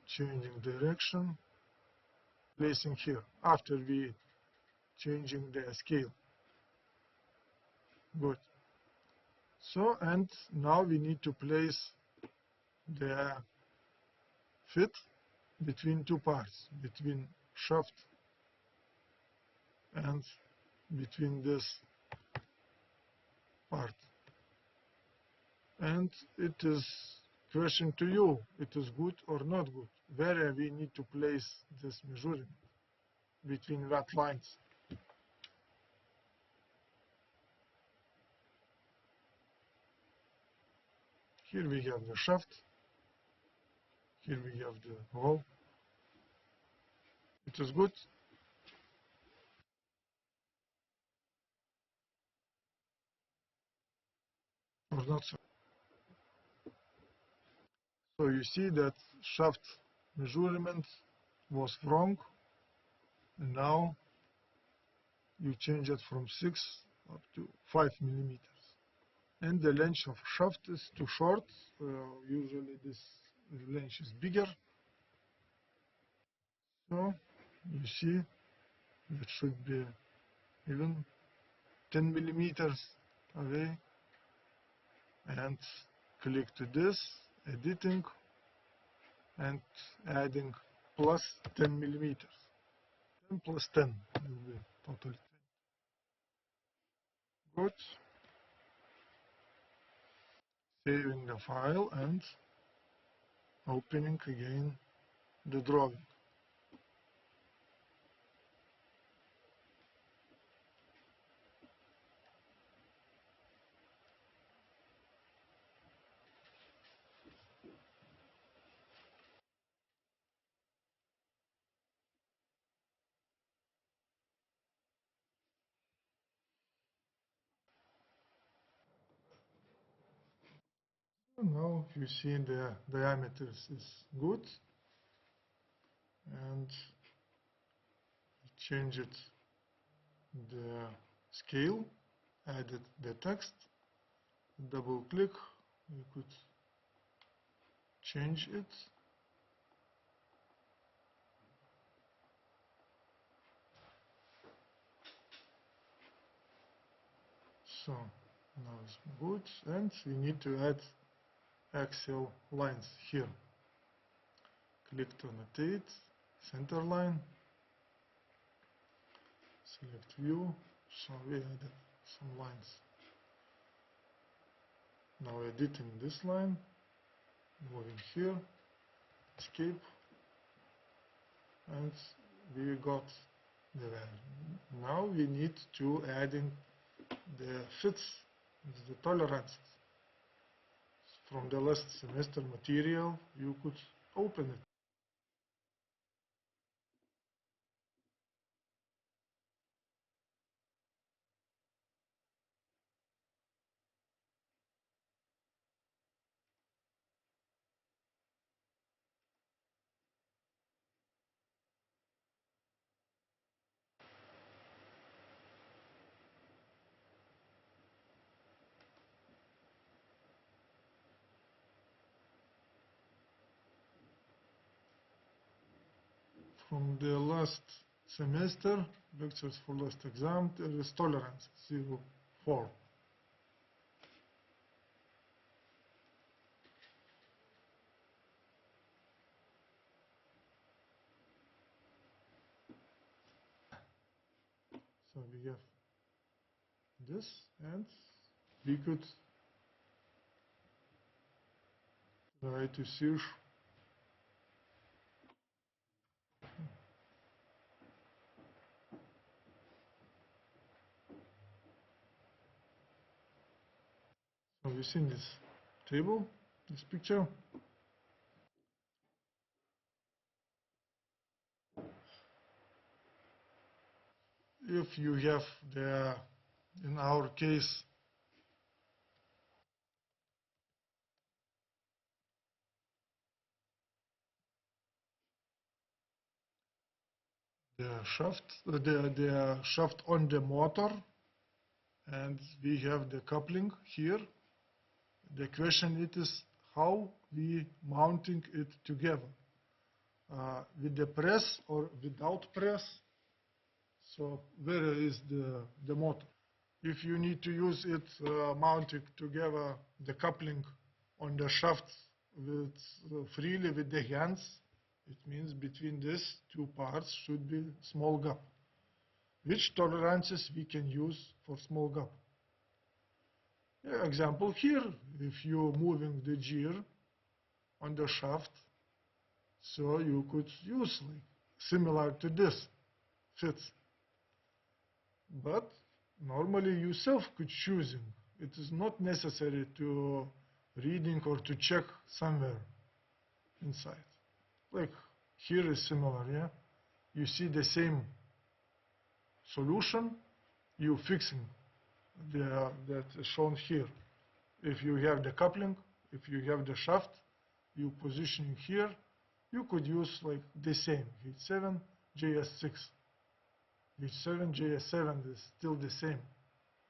[SPEAKER 1] changing direction, placing here, after we changing the scale. Good. So, and now we need to place the fit between two parts, between shaft and between this part. And it is question to you, it is good or not good. Where we need to place this measurement between what lines? Here we have the shaft, here we have the wall. It is good or not so? So you see that shaft measurement was wrong, and now you change it from 6 up to 5 millimeters. And the length of shaft is too short. Usually this length is bigger. So you see it should be even 10 millimeters away, and click to this, editing, and adding plus 10 millimeters. 10 plus 10 will be totally 20. Good. Saving the file and opening again the drawing. Now you see the diameters is good, and change it the scale, added the text, double click, you could change it. So now it's good, and we need to add axial lines here. Click to annotate, center line, select view, so we added some lines. Now editing this line, moving here, escape, and we got the value. Now we need to adding the fits, the tolerances. From the last semester material, you could open it. From the last semester, lectures for last exam, there is tolerance, 0.4. So we have this, and we could try to search. So you see this table, this picture. If you have in our case, the shaft on the motor, and we have the coupling here. The question it is how we mounting it together, with the press or without press. So where is the motor? If you need to use it mounting together the coupling on the shaft with freely with the hands, it means between these two parts should be small gap. Which tolerances we can use for small gap? Yeah, example here, if you're moving the gear on the shaft, so you could use like similar to this fits. But normally you self could choosing. It is not necessary to reading or to check somewhere inside. Like here is similar, yeah. You see the same solution, you fixing that is shown here. If you have the coupling, if you have the shaft, you positioning here, you could use like the same H7, JS6. H7, JS7 is still the same.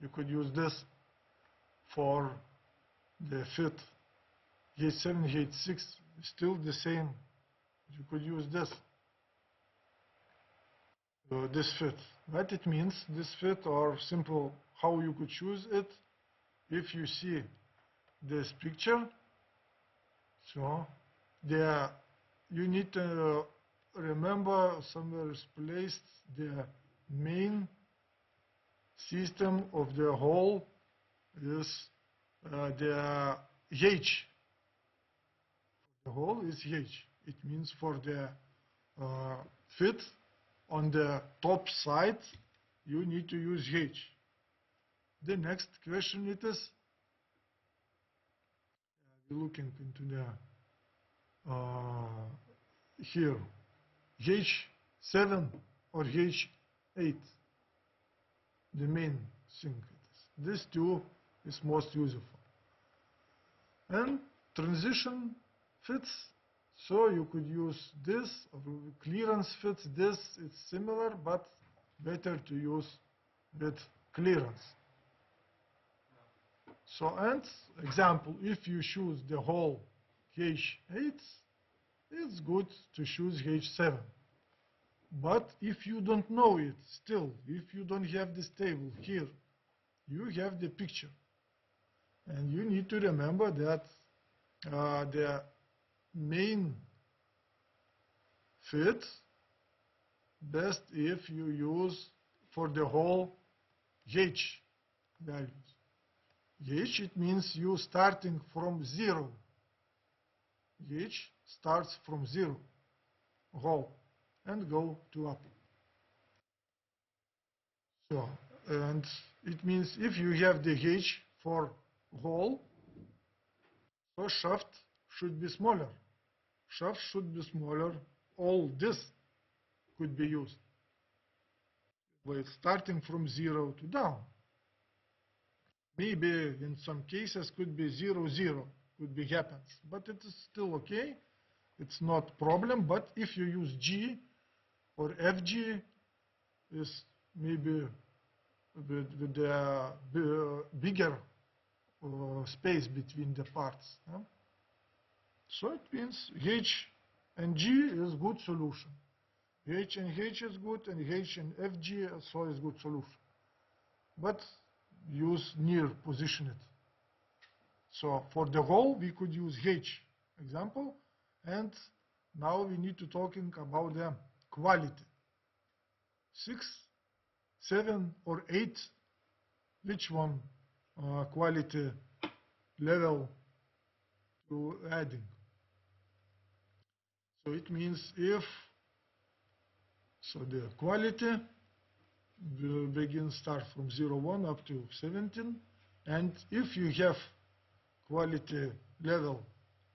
[SPEAKER 1] You could use this for the fit. H7, H6 is still the same. You could use this fit. What it means, this fit, or simple how you could choose it. If you see this picture, so there you need to remember somewhere is placed the main system of the whole is the H. The whole is H. It means for the fit on the top side, you need to use H. The next question it is, we're looking into the here, H7 or H8, the main thing it is. This two is most useful. And transition fits, so you could use this, or clearance fits, this, it's similar, but better to use with clearance. So, and example, if you choose the whole H8, it's good to choose H7. But if you don't know it still, if you don't have this table here, you have the picture. And you need to remember that the main fit best if you use for the whole H values. H, it means you starting from 0. H starts from 0, whole, and go to up. So, and it means if you have the H for whole, so shaft should be smaller. Shaft should be smaller. All this could be used. But starting from 0 to down. Maybe in some cases could be 0, 0, could be happens. But it is still okay. It's not problem. But if you use G or FG, is maybe with the bigger space between the parts. So it means H and G is good solution. H and H is good, and H and FG also is good solution. But use near position it. So for the whole, we could use H example, and now we need to talking about the quality. 6, 7, or 8, which one quality level to adding? So it means if, so the quality will begin start from 01 up to 17, and if you have quality level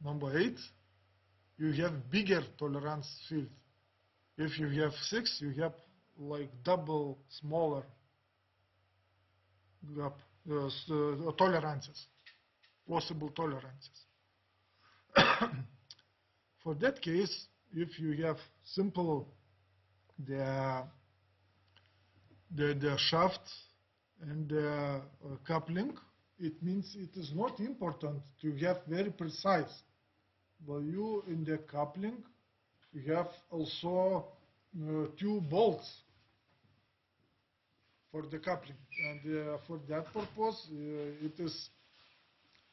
[SPEAKER 1] number 8, you have bigger tolerance field. If you have 6, you have like double smaller gap, tolerances, possible tolerances. For that case, if you have simple the shaft and the coupling, it means it is not important to have very precise value in the coupling. You have also 2 bolts for the coupling, and for that purpose, it is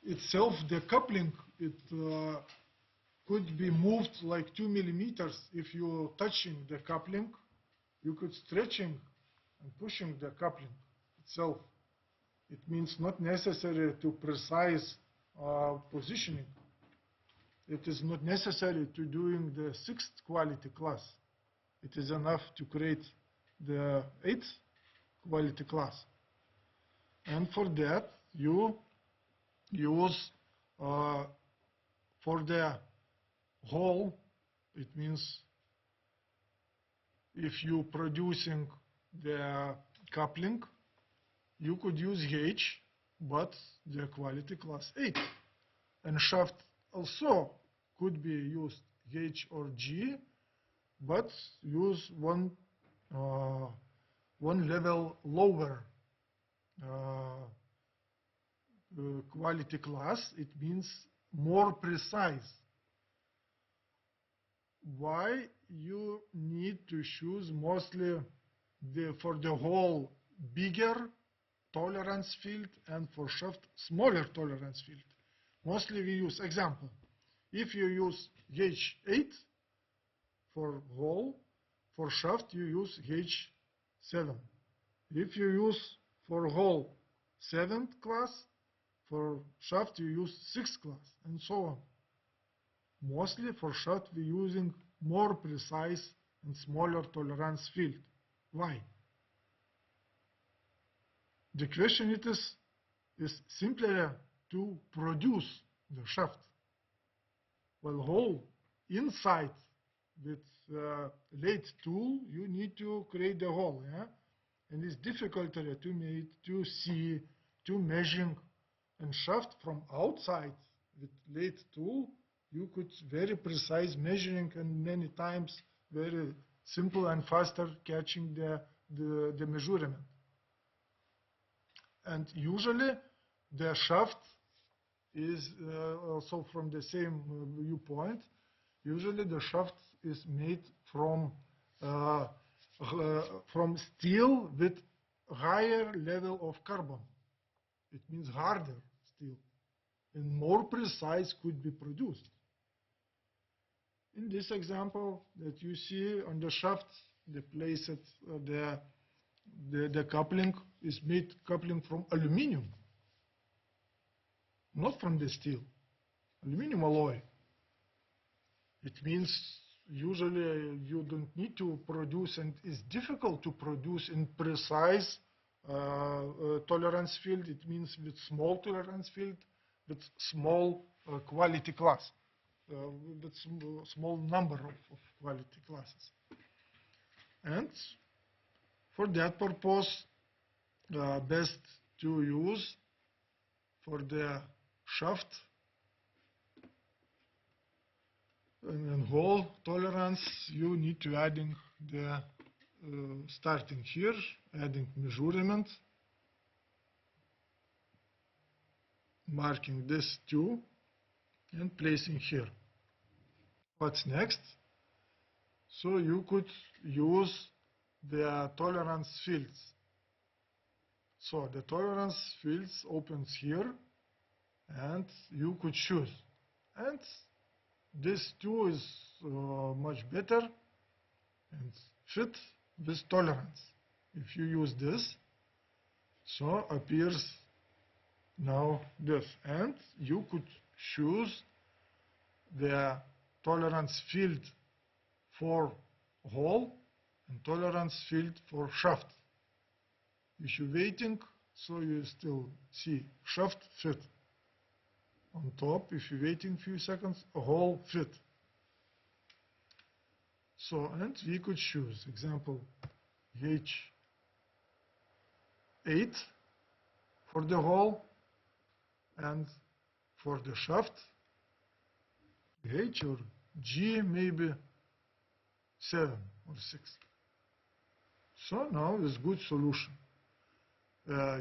[SPEAKER 1] itself the coupling. It could be moved like 2 millimeters. If you touching the coupling, you could stretching and pushing the coupling itself. It means not necessary to precise positioning. It is not necessary to doing the 6th quality class. It is enough to create the 8th quality class. And for that, you use for the whole, it means if you producing the coupling, you could use H, but the quality class 8. And shaft also could be used H or G, but use one level lower quality class. It means more precise. Why you need to choose mostly for the hole bigger tolerance field and for shaft smaller tolerance field. Mostly we use example. If you use H8 for hole, for shaft you use H7. If you use for hole 7th class, for shaft you use 6th class, and so on. Mostly for shaft we're using more precise and smaller tolerance field. Why? The question is simpler to produce the shaft. Well, hole inside with lathe tool, you need to create the hole, yeah? And it's difficult to make, to see, to measure, and shaft from outside with lathe tool, you could very precise measuring and many times very simple and faster catching the measurement. And usually the shaft is also from the same viewpoint. Usually the shaft is made from steel with higher level of carbon. It means harder steel and more precise could be produced. In this example that you see on the shaft, the place at the coupling is made coupling from aluminum, not from the steel, aluminum alloy. It means usually you don't need to produce, and it's difficult to produce in precise tolerance field. It means with small tolerance field, with small quality class, with small number of quality classes. And for that purpose, best to use for the shaft and hole tolerance, you need to adding the starting here, adding measurement, marking this two, and placing here. What's next? So you could use the tolerance fields. So the tolerance fields opens here, and you could choose. And this two is much better and fit this tolerance. If you use this, so appears now this, and you could choose the tolerance field for hole and tolerance field for shaft. If you're waiting, so you still see shaft fit. On top, if you're waiting a few seconds, a hole fit. So, and we could choose, example, H8 for the hole, and for the shaft, H or G, maybe 7 or 6. So now is good solution.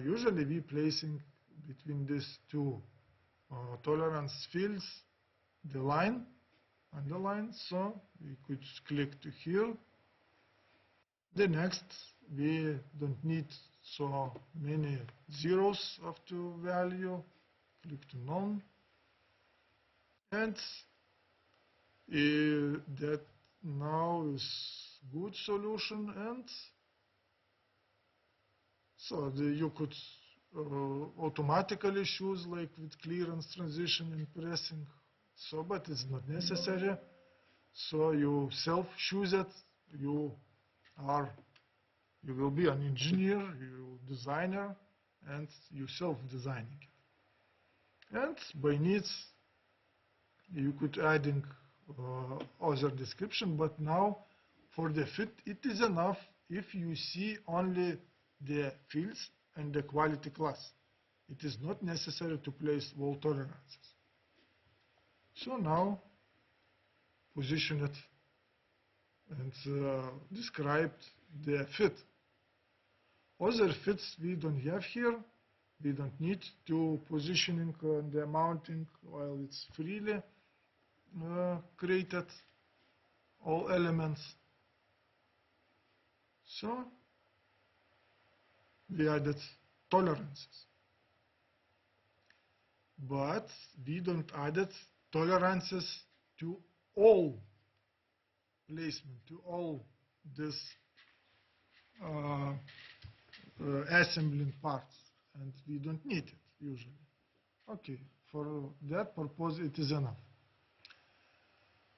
[SPEAKER 1] Usually we placing between these two tolerance fields the line, underline, so we could click to here. The next, we don't need so many zeros up to value, click to none, and that now is good solution. And so you could automatically choose like with clearance, transition, and pressing. So, but it's not necessary. So you self choose it. You will be an engineer, you designer, and you self designing it. And by needs, you could adding other description. But now, for the fit, it is enough if you see only the fields and the quality class. It is not necessary to place all tolerances. So now, position it and described the fit. Other fits we don't have here. We don't need to positioning the mounting while it's freely created all elements. So we added tolerances. But we don't added tolerances to all placement, to all this assembling parts, and we don't need it usually. Okay, for that purpose it is enough.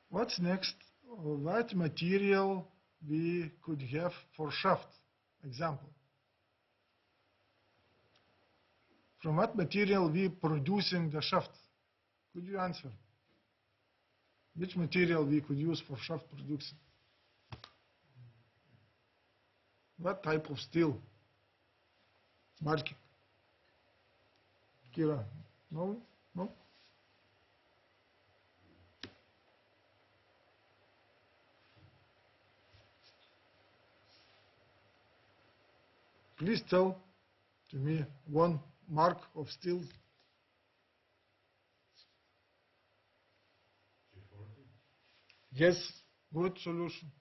[SPEAKER 1] What's next? What material we could have for shaft? Example. From what material we producing the shaft? Could you answer? Which material we could use for shaft production? What type of steel? Marking. Kira? No? No? Please tell to me one mark of steel.
[SPEAKER 2] G40.
[SPEAKER 1] Yes, good solution.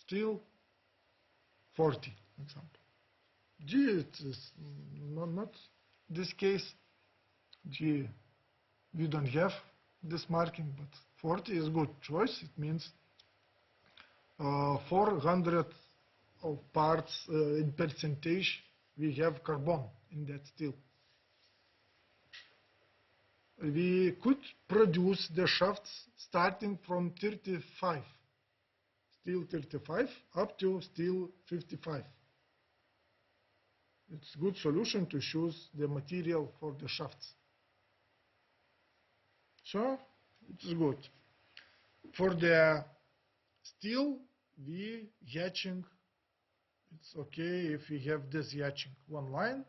[SPEAKER 1] Steel 40, example. G, it is not this case. G, we don't have this marking, but 40 is good choice. It means 400 of parts in percentage we have carbon in that steel. We could produce the shafts starting from 35, steel 35 up to steel 55. It's a good solution to choose the material for the shafts. So it's good. For the steel, we hatching. It's okay if we have this hatching one line,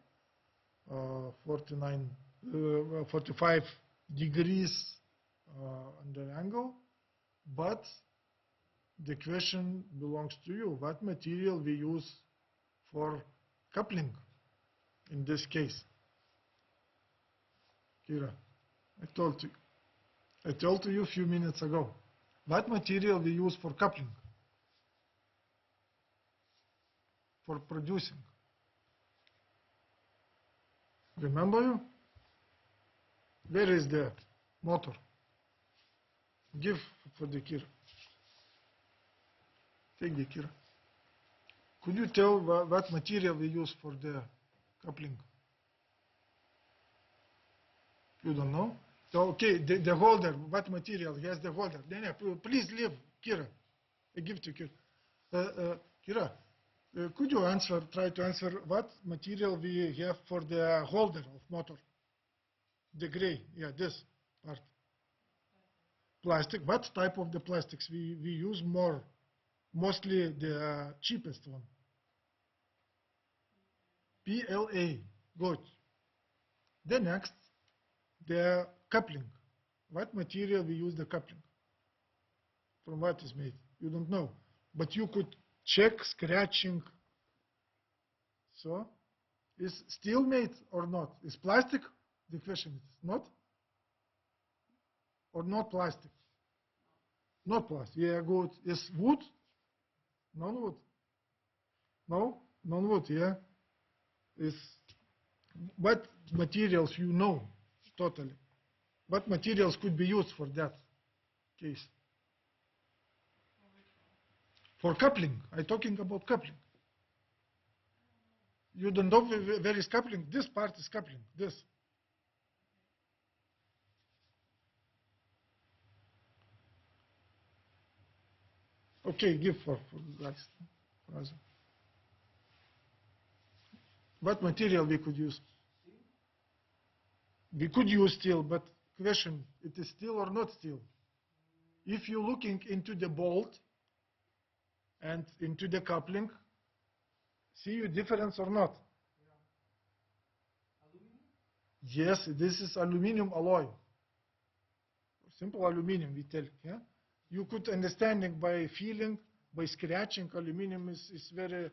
[SPEAKER 1] 45 degrees on the angle, but the question belongs to you. What material we use for coupling in this case? Kira, I told you a few minutes ago. What material we use for coupling? For producing. Remember you? Where is the motor? Give for the Kira. Take the Kira. Could you tell what material we use for the coupling? You don't know? So, okay, the holder, what material has the holder? Then please leave, Kira. I give to Kira. Kira, could you try to answer what material we have for the holder of motor? The gray, yeah, this part. Plastic. What type of the plastics we use more? Mostly the cheapest one. PLA. Good. The next, the coupling. What material we use the coupling? From what is made? You don't know. But you could check scratching. So, is steel made or not? Is plastic? The question is not? Or not plastic? Not plastic. Yeah, good. Is wood? Non-wood? No? Non-wood, yeah? Is what materials you know totally? What materials could be used for that case? For coupling. I'm talking about coupling. You don't know where is coupling? This part is coupling. This. Okay, give for guys. What material we could use? We could use steel, but question, it is steel or not steel? If you're looking into the bolt and into the coupling, see you difference or not? Yes, this is aluminum alloy. Simple aluminum, we tell. Yeah? You could understanding by feeling, by scratching. Aluminum is very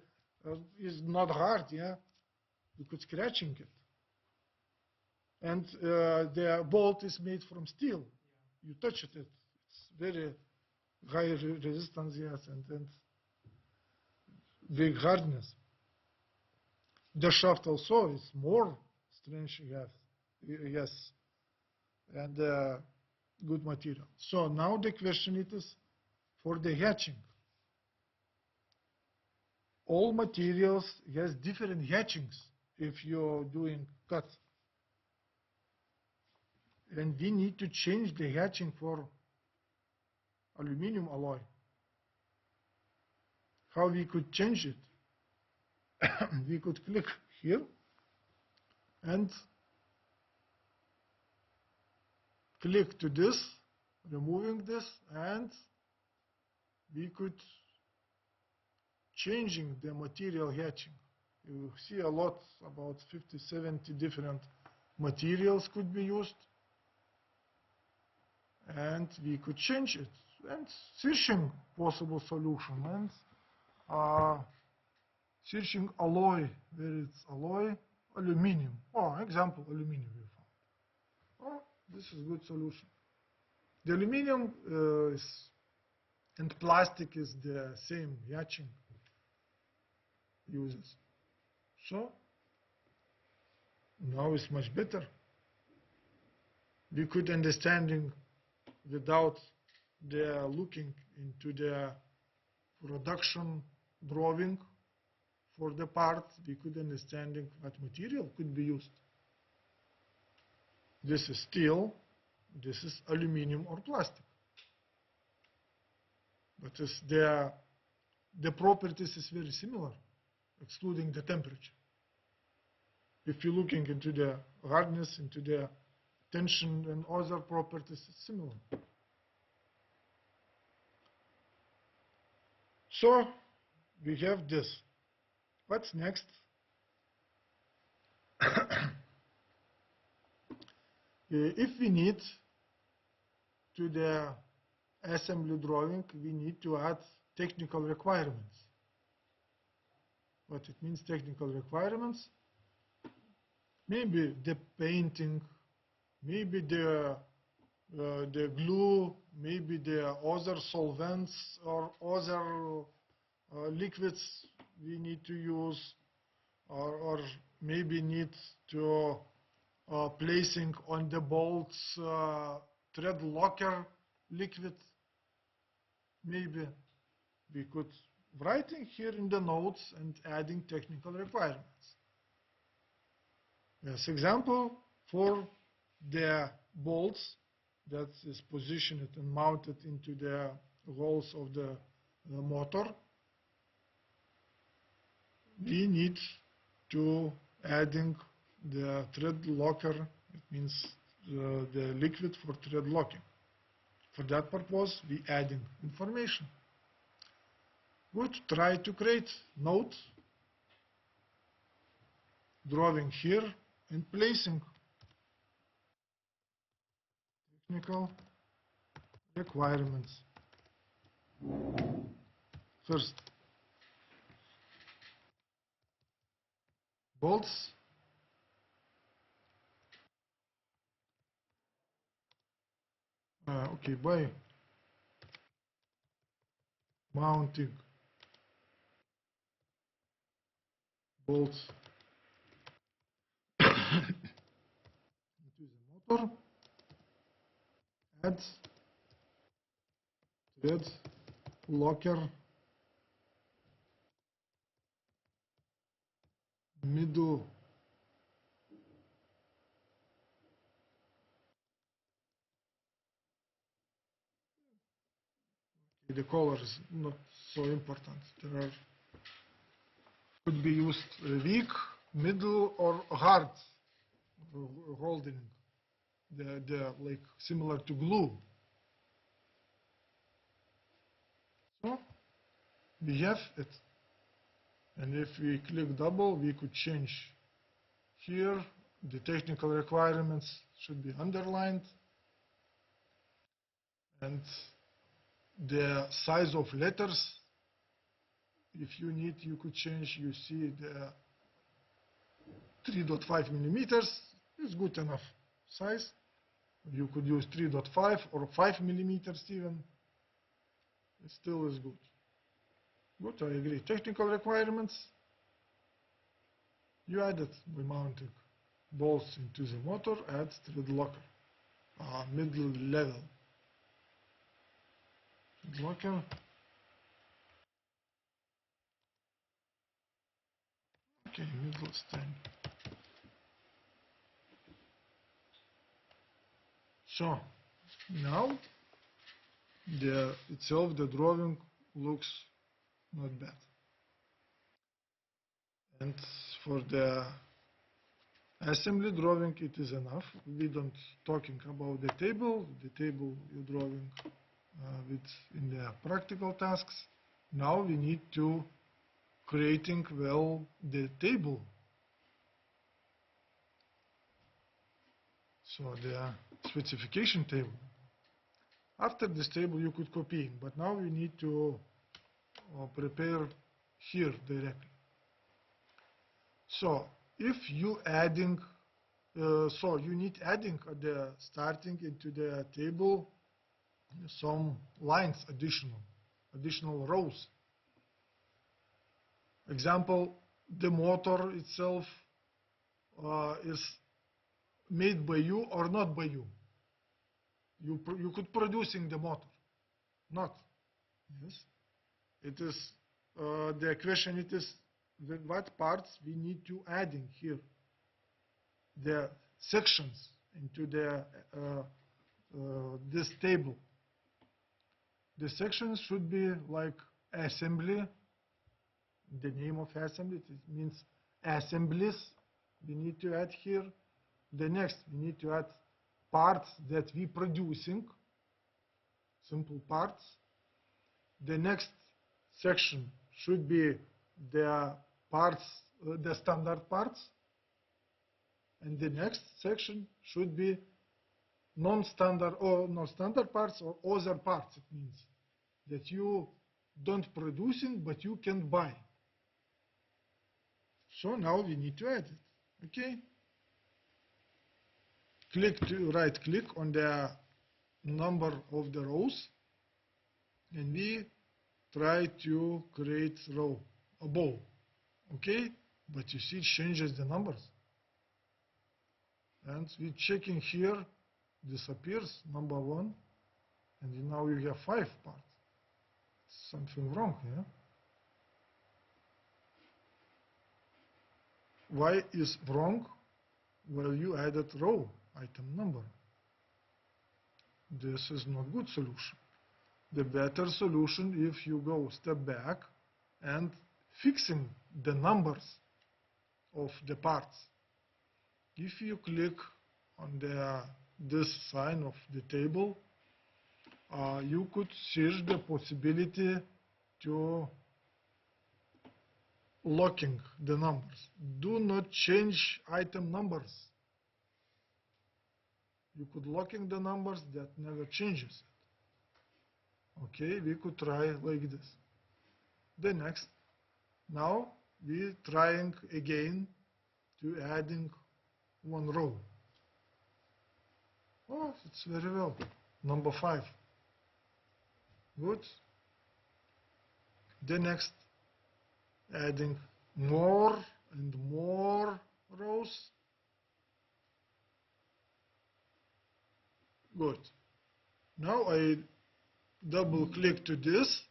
[SPEAKER 1] is not hard. Yeah, you could scratching it. And the bolt is made from steel. You touch it, it's very high resistance, yes, and big hardness. The shaft also is more strength, yes, and good material. So now the question is for the hatching. All materials has different hatchings if you're doing cut. And we need to change the hatching for aluminum alloy. How we could change it? We could click here and click to this, removing this, and we could changing the material hatching. You see a lot, about 50, 70 different materials could be used, and we could change it and searching possible solution and searching alloy, where it's alloy, aluminum. Oh, example, aluminum we found. Oh, this is good solution. The aluminum and plastic is the same hatching uses. So now it's much better. We could understanding without the looking into the production drawing for the part, we could understanding what material could be used. This is steel, this is aluminum or plastic. But the properties is very similar, excluding the temperature. If you're looking into the hardness, into the tension and other properties, it's similar. So we have this. What's next? If we need to the assembly drawing, we need to add technical requirements. What it means, technical requirements? Maybe the painting, maybe the glue, maybe the other solvents or other liquids we need to use, or maybe need to placing on the bolts thread locker liquid. Maybe we could writing here in the notes and adding technical requirements. As example, for the bolts that is positioned and mounted into the walls of the motor, we need to adding the thread locker. It means the liquid for thread locking. For that purpose, we adding information. Would try to create note, drawing here and placing technical requirements. First, bolts, okay, by mounting bolts into the motor, add thread locker middle the color is not so important. There are could be used weak, middle, or hard holding. The like similar to glue. So we have it, and if we click double, we could change here. The technical requirements should be underlined, and the size of letters, if you need, you could change. You see the 3.5 millimeters is good enough size. You could use 3.5 or 5 millimeters even. It still is good. Good, I agree. Technical requirements. You added by mounting bolts into the motor at thread locker, middle level. Thread locker. Okay, middle stand. So now the drawing looks not bad. And for the assembly drawing it is enough. We don't talking about the table. The table you're drawing with in the practical tasks. Now we need to creating well the table. So the specification table. After this table you could copy, but now we need to prepare here directly. So if you adding, so you need adding at the starting into the table some lines additional rows. Example, the motor itself is made by you or not by you. You could producing the motor, not. Yes. It is the question. It is what parts we need to adding here. The sections into the this table. The sections should be like assembly. The name of assembly, it means assemblies we need to add here. The next we need to add parts that we producing, simple parts. The next section should be the parts, the standard parts, and the next section should be non-standard or non-standard parts or other parts. It means that you don't producing but you can buy. So now we need to add it. Okay. Right click on the number of the rows, and we try to create row above. Okay, but you see it changes the numbers, and we checking here disappears number 1, and now you have 5 parts. Something wrong here. Why is wrong? Well, you added row item number. This is not good solution. The better solution if you go step back and fixing the numbers of the parts. If you click on this sign of the table, you could search the possibility to locking the numbers. Do not change item numbers. You could locking the numbers that never changes it. Okay, we could try like this. The next, now we trying again to adding 1 row. Oh, it's very well. Number 5. Good. The next, adding more and more rows. Good. Now I double click to this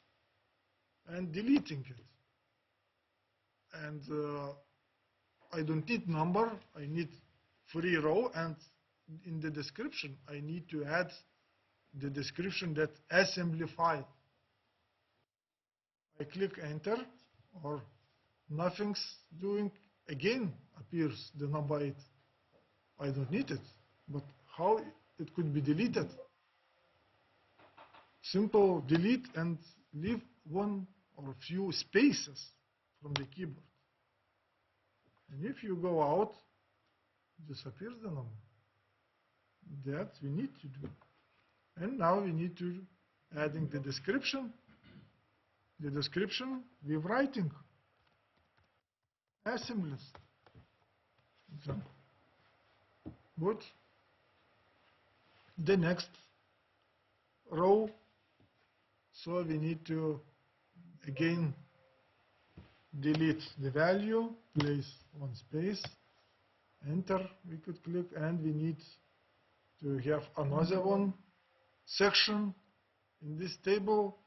[SPEAKER 1] and deleting it. And I don't need number, I need free row, and in the description I need to add the description that assembly file. I click enter, or nothing's doing, again appears the number 8. I don't need it, but how it could be deleted? Simple delete and leave 1 or a few spaces from the keyboard. And if you go out, disappears the number. That we need to do. And now we need to adding the description. The description with writing. Assemblies. Example. Good. The next row. So we need to again delete the value, place one space, enter we could click, and we need to have another one section in this table,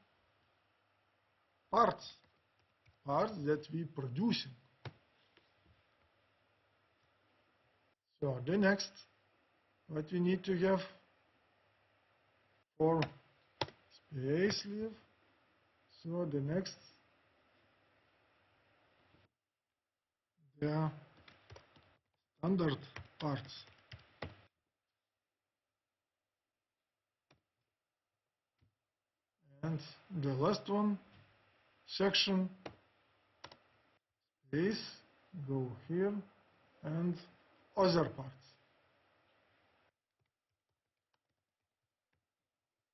[SPEAKER 1] parts that we producing. So the next, what we need to have for space leave. So the next, the standard parts. And the last one, section, space, go here, and other parts.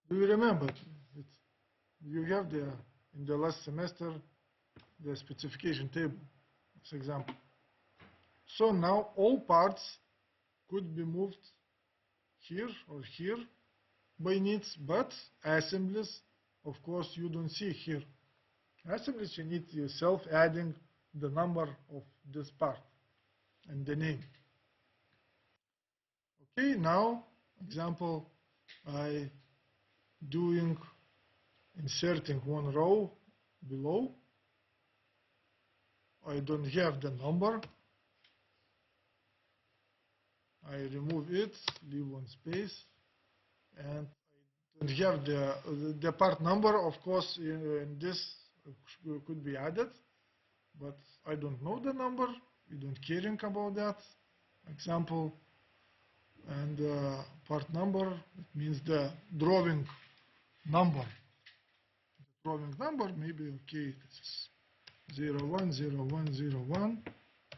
[SPEAKER 1] Do you remember it? You have in the last semester the specification table as example. So now all parts could be moved here or here by needs, but assemblies, of course, you don't see here. Assemblies, you need yourself adding the number of this part and the name. Okay, now example, I doing inserting one row below. I don't have the number. I remove it, leave one space, and I don't have the part number. Of course, in this could be added, but I don't know the number. We don't caring about that. Example, and part number, it means the drawing number. The drawing number maybe okay. This is 010101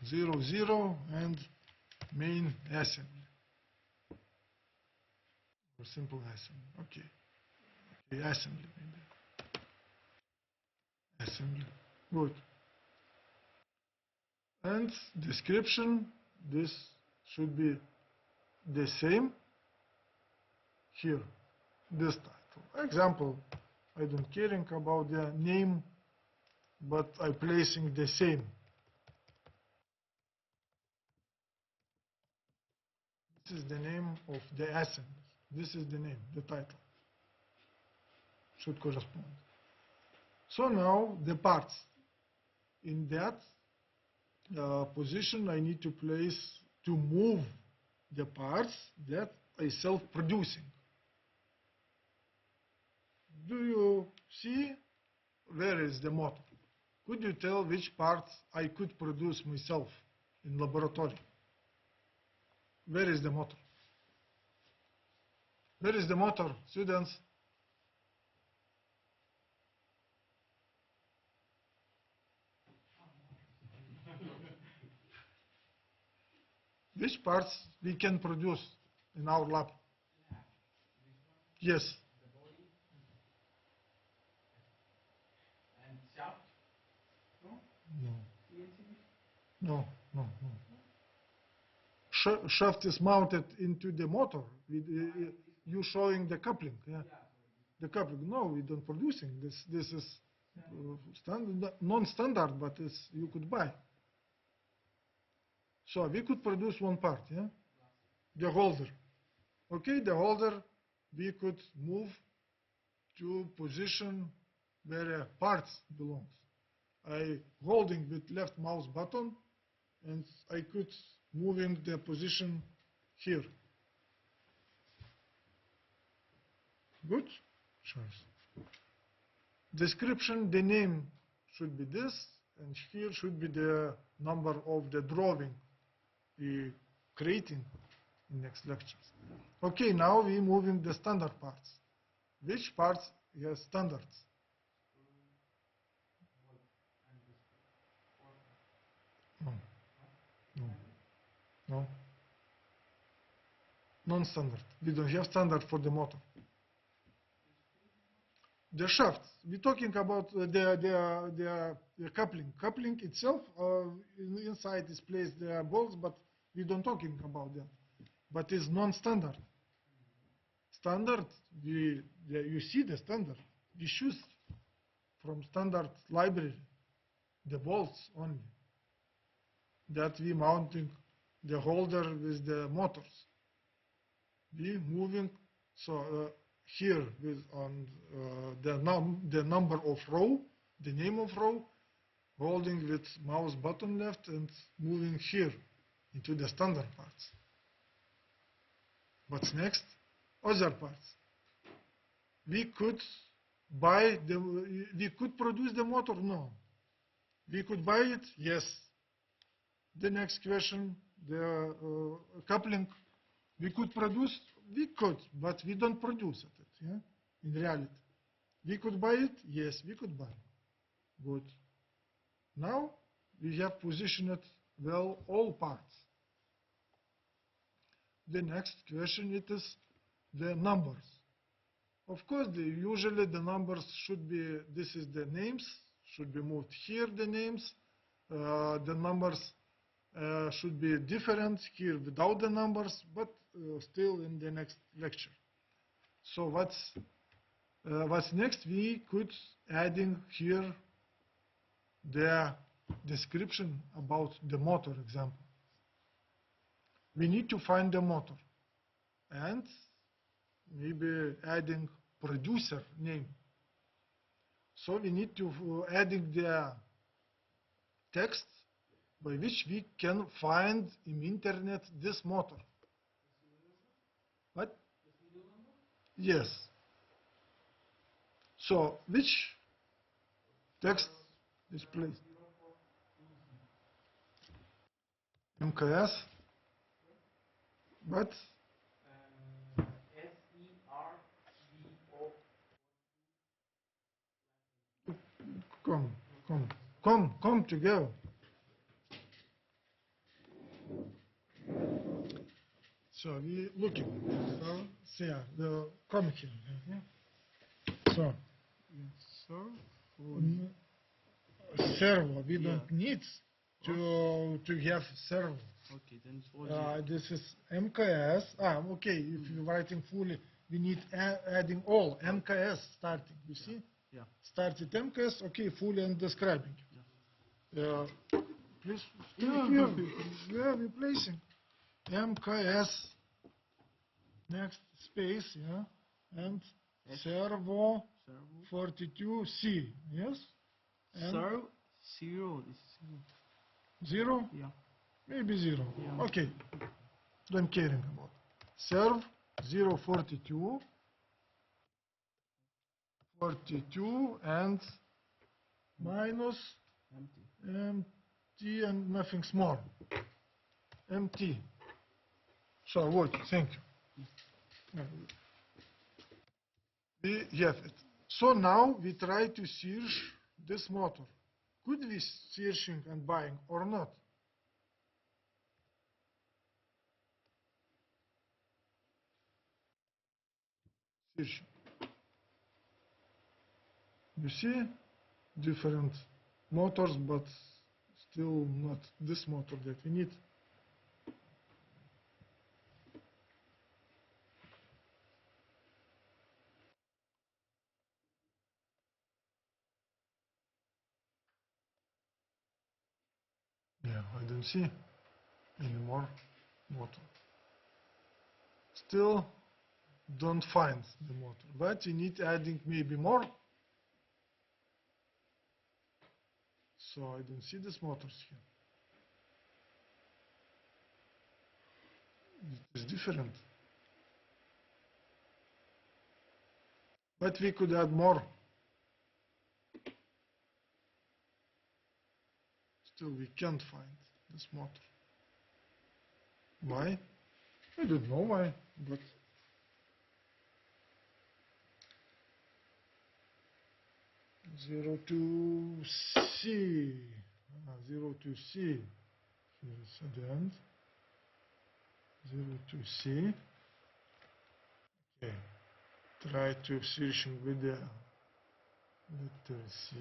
[SPEAKER 1] 00 and main assembly or simple assembly. Okay, assembly maybe. Assembly. Good. And description. This should be the same here. This title. Example. I don't caring about the name, but I placing the same. This is the name of the assembly. This is the name, the title. Should correspond. So now the parts. In that position, I need to place, to move the parts that I self-producing. Do you see where is the motor? Could you tell which parts I could produce myself in laboratory? Where is the motor? Where is the motor, students? Which parts we can produce in our lab? Yes.
[SPEAKER 3] The body and shaft? No?
[SPEAKER 1] No.
[SPEAKER 3] CNC?
[SPEAKER 1] No. Shaft is mounted into the motor. You showing the coupling, yeah? The coupling. No, we don't producing. This is standard, non-standard, but you could buy. So we could produce one part, yeah? The holder. Okay, the holder we could move to position where parts belongs. I holding with left mouse button, and I could moving the position here. Good? Sure. Description, the name should be this, and here should be the number of the drawing we creating in next lectures. Okay, now we moving the standard parts. Which parts has standards? No. Non-standard. We don't have standard for the motor. The shafts. We're talking about the coupling. Coupling itself, inside is placed the bolts, but we don't talking about that. But it's non-standard. Standard, you see the standard. We choose from standard library the bolts only. that we mounting the holder with the motors. We moving, so here with on the number of row, the name of row, holding with mouse button left and moving here into the standard parts. What's next? Other parts. We could produce the motor? No. We could buy it? Yes. The next question, the coupling. We could produce? We could, but we don't produce it, yeah? In reality. We could buy it? Yes, we could buy it. Good. Now we have positioned well all parts. The next question it is the numbers. Of course, usually the numbers should be, this is the names, should be moved here, the names. The numbers should be different here without the numbers, but still in the next lecture. So what's next? We could adding here the description about the motor example. We need to find the motor and maybe adding producer name. So we need to adding the text by which we can find in internet this motor. What? Yes. So which text is placed? MKS. But come together. So we looking. So yeah, the come here. Yeah. So servo. We don't need to have servo.
[SPEAKER 3] Okay, then it's
[SPEAKER 1] this is MKS. Okay. If you're writing fully, we need adding all MKS starting. You see?
[SPEAKER 3] Yeah.
[SPEAKER 1] Started MKS. Okay, fully and describing.
[SPEAKER 3] Yeah.
[SPEAKER 1] Please stay here. Yeah, replacing MKS. Next space, yeah, and servo 42C. Yes. And
[SPEAKER 3] Servo 0. This is
[SPEAKER 1] 0.
[SPEAKER 3] yeah.
[SPEAKER 1] Maybe 0.
[SPEAKER 3] Yeah.
[SPEAKER 1] Okay. Don't caring about. Serve 042, 42 and minus empty and nothing small. Empty. So what? Thank you. We have it. So now we try to search this motor. Could we searching and buying or not? Searching. You see different motors, but still not this motor that we need. Yeah, I don't see any more motor. Still don't find the motor, but you need adding maybe more. So I don't see these motors here. It is different. But we could add more. Still we can't find this motor. Why? I don't know why, but zero to C. 0 to C. Here is at the end. 0 to C. Okay. Try to searching with the letter C.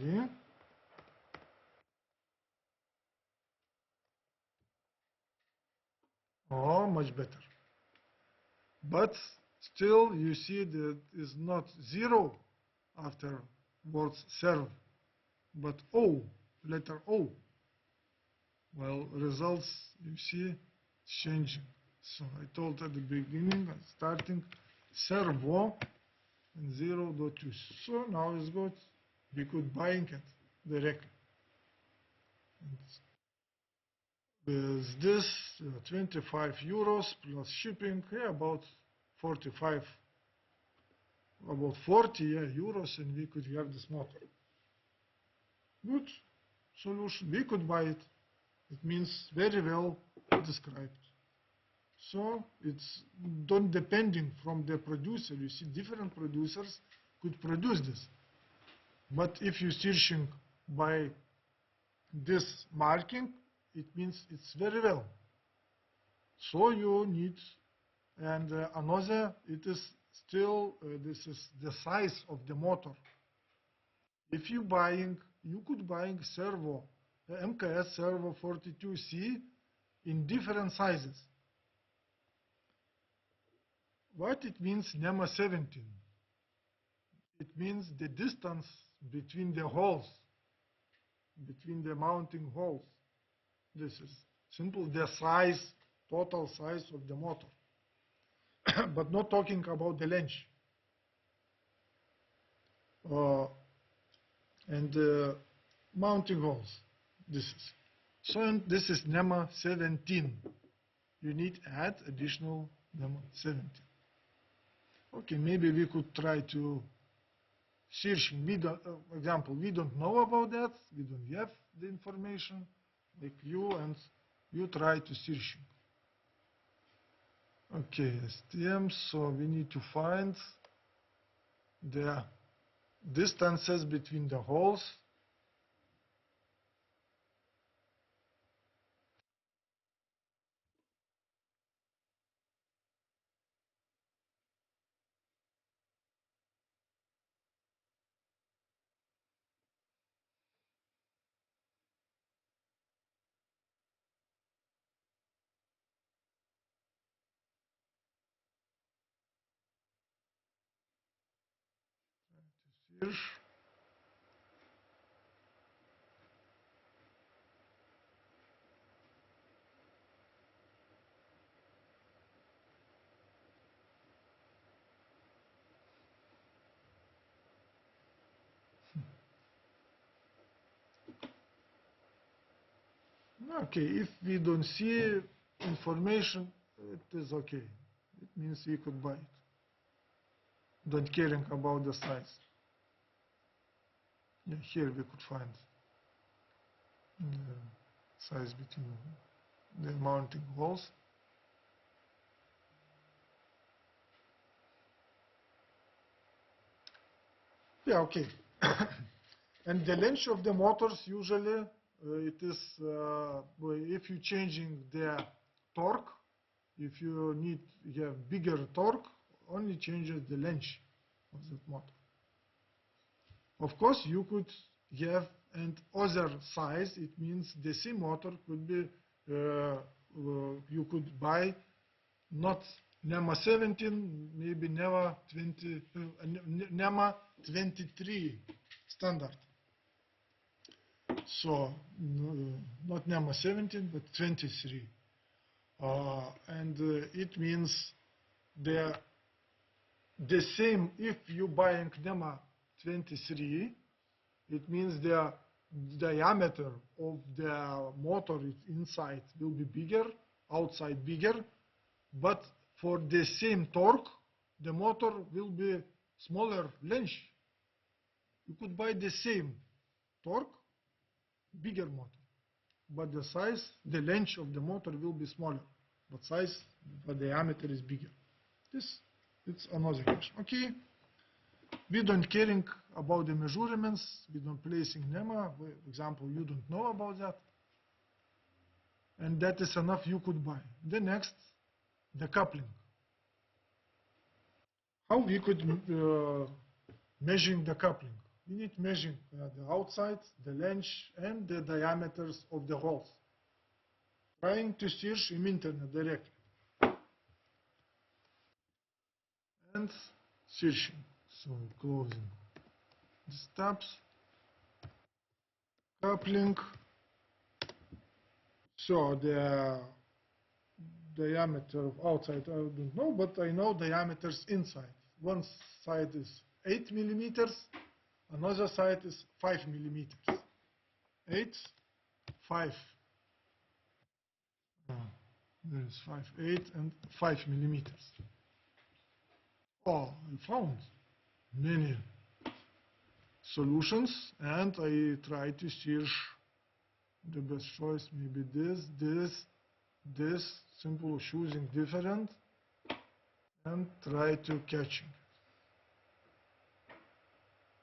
[SPEAKER 1] Oh, much better. But still you see that is not 0 after words serve, but O, letter O. Well, results, you see, changing. So I told at the beginning, starting servo and 0.2. So now it's good. We could buying it directly. And with this 25 euros plus shipping, yeah, about 45, about 40 euros, and we could have this motor. Good solution. We could buy it. It means very well described. So it's not depending from the producer. You see, different producers could produce this. But if you're searching by this marking, it means it's very well. So you need, and another, it is still, this is the size of the motor. If you buying, you could buying servo, MKS servo 42C in different sizes. What it means NEMA 17? It means the distance between the holes, between the mounting holes. This is simple, the size, total size of the motor. But not talking about the length. And mounting holes. This is. So this is NEMA 17. You need to add additional NEMA 17. Okay, maybe we could try to searching. We don't, example, we don't know about that. We don't have the information like you, and you try to searching. Okay, STM. So we need to find the distances between the holes. Try to search. Okay, if we don't see information, it is okay. It means we could buy it. Don't caring about the size. Yeah, here we could find the size between the mounting holes. Yeah, okay. And the length of the motors usually it is if you're changing the torque, if you need have bigger torque, only changes the length of that motor. Of course, you could have and other size. It means the same motor could be you could buy not NEMA 17, maybe NEMA 20, NEMA 23 standard. So not NEMA 17, but 23. And it means the same, if you buying NEMA 23, it means the diameter of the motor inside will be bigger, outside bigger, but for the same torque, the motor will be smaller length. You could buy the same torque, bigger motor, but the size, the length of the motor will be smaller, but size, the diameter is bigger. This, it's another question. Okay, we don't caring about the measurements, we don't placing NEMA, for example, you don't know about that, and that is enough you could buy. The next, the coupling. How we could measuring the coupling? We need measuring the outside, the length, and the diameters of the holes. Trying to search in internet directly. And searching. So closing the tabs. Coupling. So the diameter of outside I don't know, but I know diameters inside. One side is 8 millimeters, another side is 5 millimeters. 8, 5. There is 5, 8, and 5 millimeters. Oh, I found many solutions, and I try to search the best choice. Maybe this, simple choosing different, and try to catching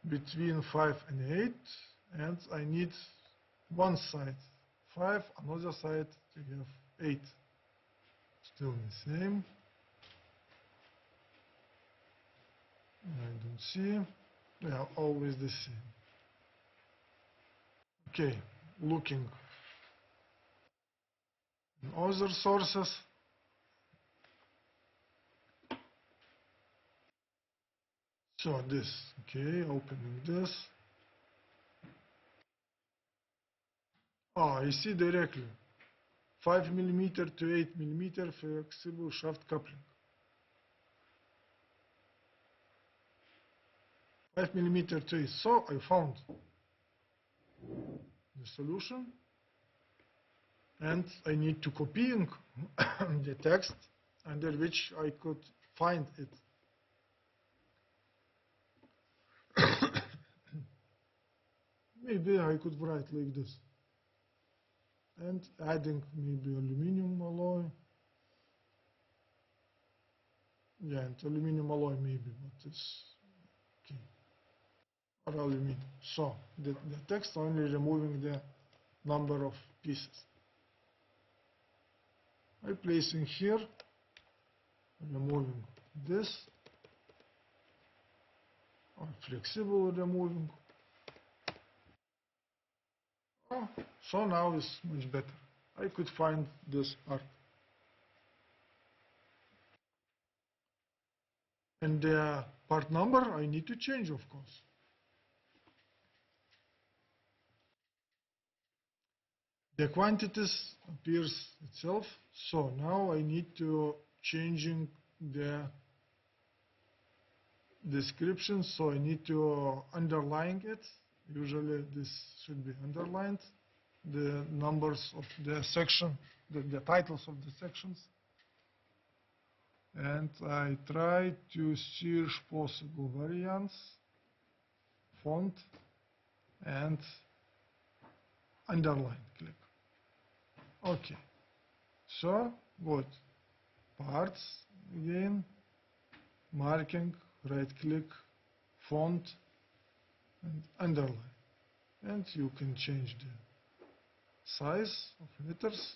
[SPEAKER 1] between 5 and 8, and I need one side 5, another side to have 8. Still the same. I don't see. They are always the same. Okay, looking in other sources. So this, okay, opening this. I see directly. 5 millimeter to 8 millimeter flexible shaft coupling. 5 millimeter to 8. So I found the solution, and I need to copying the text under which I could find it. Maybe I could write like this, and adding maybe aluminum alloy. Yeah, and aluminum alloy maybe, but it's okay. Or aluminum. So the text only removing the number of pieces. I placing here, removing this, or flexible removing. Oh, so now it's much better. I could find this part. And the part number I need to change, of course. The quantities appears itself. So now I need to changing the description. So I need to underline it. Usually this should be underlined. The numbers of the section, the titles of the sections. And I try to search possible variants, font, and underline, click. Okay. So, good. Parts, again, marking, right click, font, and underline. And you can change the size of letters.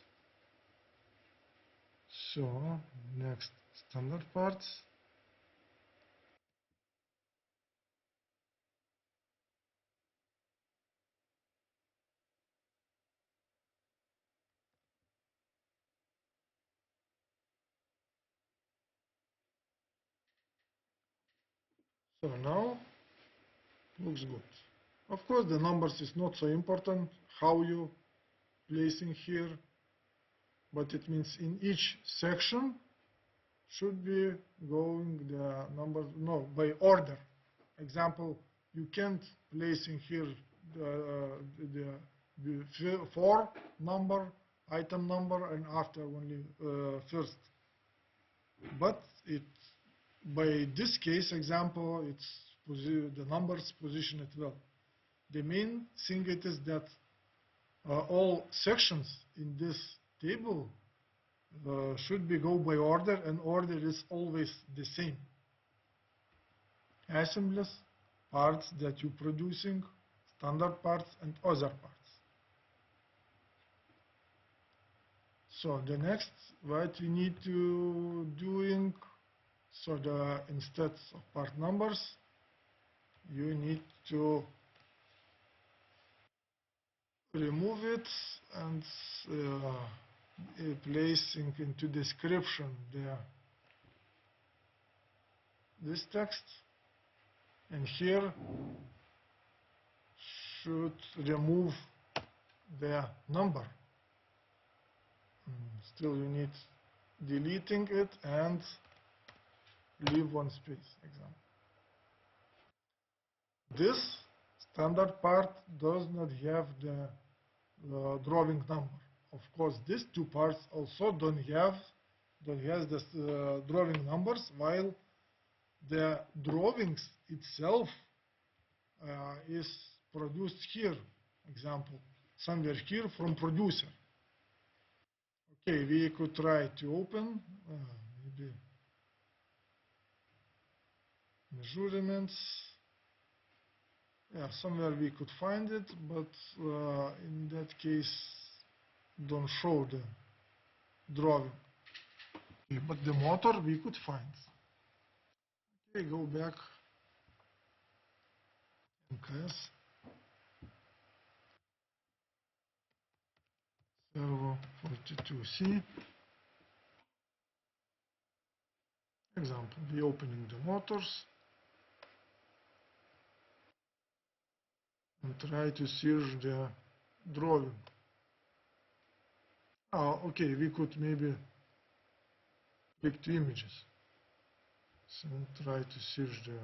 [SPEAKER 1] So, next, standard parts. So now, looks good. Of course, the numbers is not so important, how you placing here, but it means in each section should be going the numbers, no, by order. Example, you can't place in here the 4 number, item number, and after only first. But it, by this case example, it's the numbers position it well. The main thing it is that all sections in this table should be go by order, and order is always the same. Assemblies, parts that you're producing, standard parts, and other parts. So the next, what you need to doing, so the instead of part numbers, you need to remove it and placing into description this text, and here should remove the number. Still you need deleting it and leave one space, example. This standard part does not have the drawing number. Of course, these two parts also don't have the drawing numbers, while the drawings itself is produced here. Example, somewhere here from producer. Okay, we could try to open maybe measurements. Yeah, somewhere we could find it, but in that case, don't show the drawing. Okay, but the motor we could find. Okay, go back. MKS. Servo 42C. Example, we opening the motors and try to search the drawing. Okay, we could maybe click two images. So try to search the.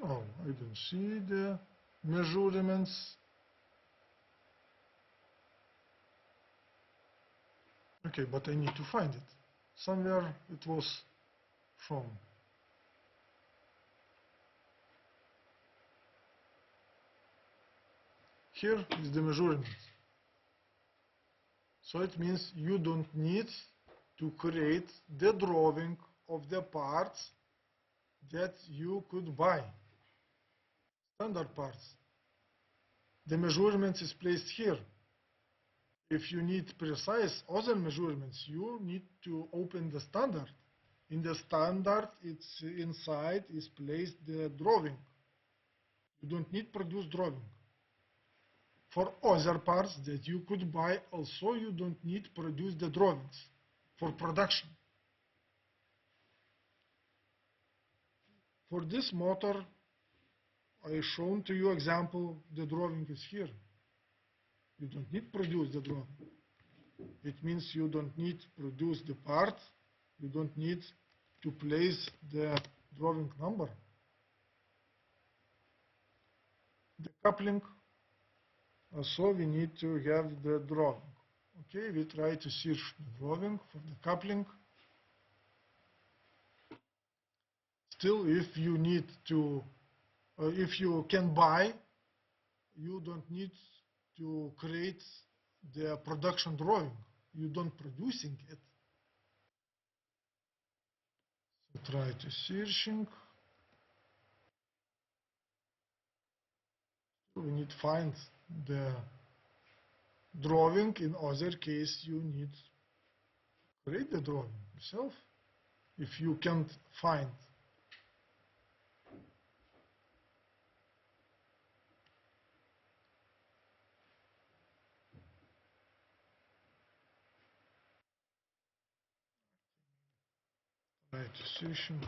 [SPEAKER 1] No, I don't see the measurements. Okay, but I need to find it. Somewhere it was shown. Here is the measurement. So it means you don't need to create the drawing of the parts that you could buy. Standard parts. The measurements is placed here. If you need precise other measurements, you need to open the standard. In the standard, it's inside is placed the drawing. You don't need produce drawing. For other parts that you could buy, also you don't need produce the drawings for production. For this motor, I shown to you example, the drawing is here. You don't need produce the drawing. It means you don't need produce the part, you don't need to place the drawing number. The coupling, also we need to have the drawing. Okay, we try to search the drawing for the coupling. Still, if you need to, if you can buy, you don't need to create the production drawing. You don't producing it. So try to searching. We need to find the drawing. In other case, you need to create the drawing yourself. If you can't find. Try to searching.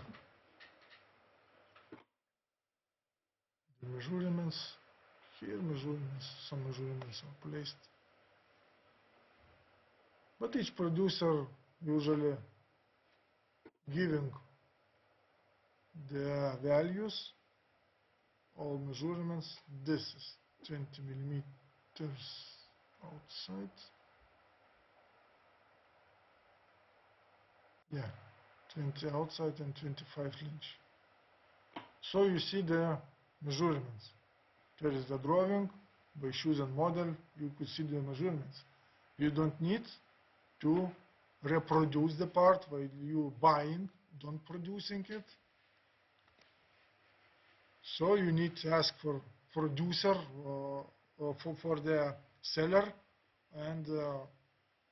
[SPEAKER 1] The measurements. Here measurements, some measurements are placed. But each producer usually giving the values, all measurements. This is 20 millimeters outside. Yeah, 20 outside and 25 inch. So you see the measurements. There is the drawing. By choosing model, you could see the measurements. You don't need to reproduce the part while you buying, don't producing it. So you need to ask for producer for the seller and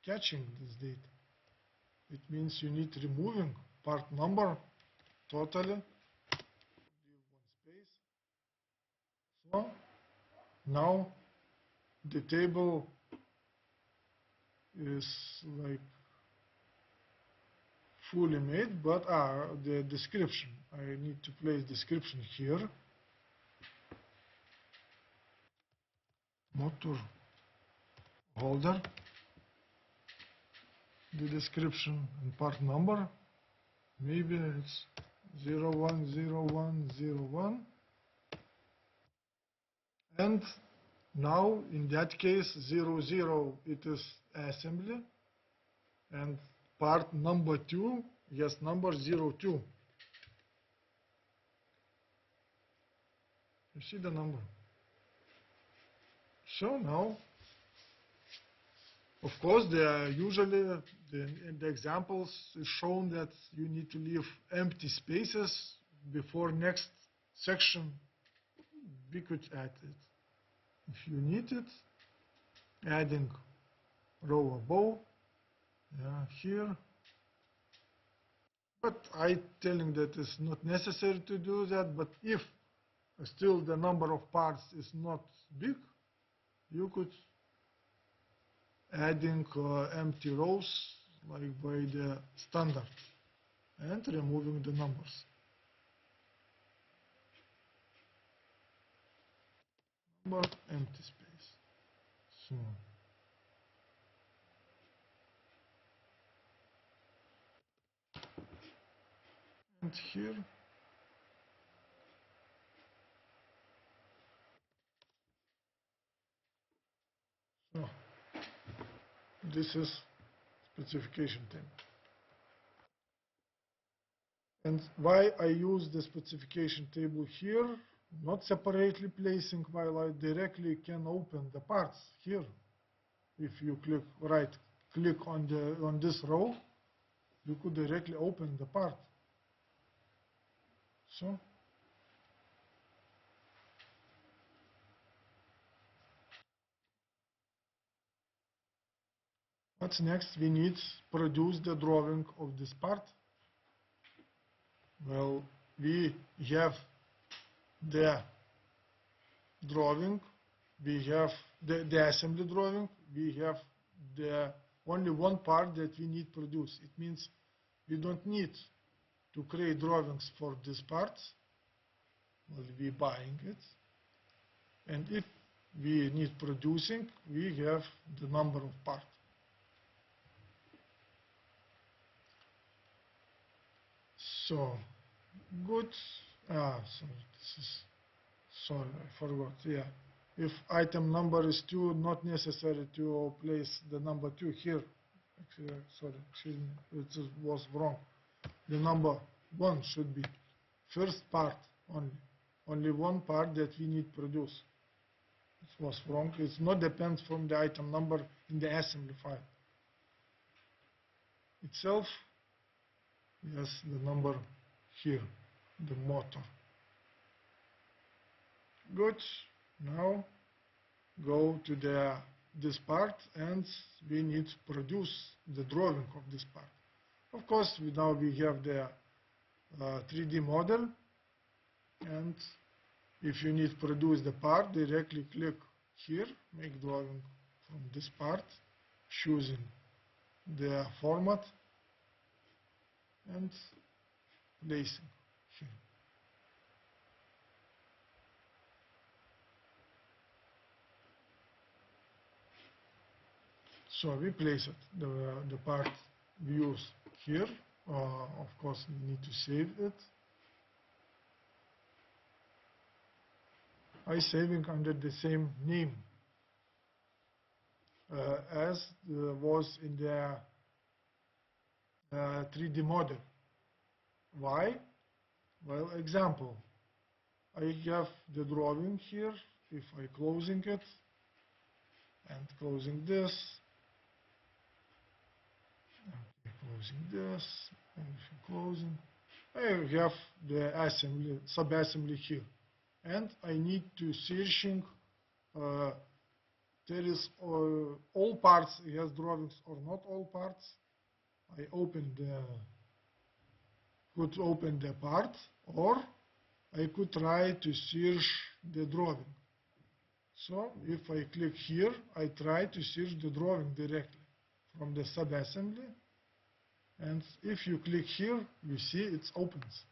[SPEAKER 1] catching this data. It means you need removing part number totally. Leave one space. So now the table is like fully made, but the description. I need to place description here. Motor holder. the description and part number. Maybe it's 010101. And now in that case 00 it is assembly, and part number 2 has number 02. You see the number. So now, of course, usually in the examples is shown that you need to leave empty spaces before next section. We could add it if you need it, adding row above, here. But I telling that it's not necessary to do that. But if still the number of parts is not big, you could adding empty rows like by the standard and removing the numbers. Number, empty space. So and here so this is specification table. And why I use the specification table here, not separately placing, while I directly can open the parts here. If you click on this row, you could directly open the part. So what's next? We need to produce the drawing of this part. Well, we have the drawing, we have the assembly drawing, we have the only one part that we need to produce. It means we don't need to create drawings for this part. We'll be buying it. And if we need producing, we have the number of parts. So, good. Sorry, I forgot. Yeah. If item number is 2, not necessary to place the number 2 here. Actually, sorry, excuse me, it was wrong. The number 1 should be first part only. Only one part that we need produce. It was wrong. It's not depends from the item number in the assembly file. Itself, yes, the number here, the motor. Good. Now go to this part, and we need to produce the drawing of this part. Of course, now we have the 3D model, and if you need to produce the part, directly click here, make drawing from this part, choosing the format and placing here. So we place it, the part we use here. Of course, we need to save it. I'm saving under the same name as was in the 3D model. Why? Well, example, I have the drawing here. If I closing it and closing this, okay, closing this, and closing, I have the assembly, sub-assembly here, and I need to searching. There is all parts. It has drawings or not all parts. I could open the part, or I could try to search the drawing. So if I click here, I try to search the drawing directly from the sub-assembly. And if you click here, you see it opens.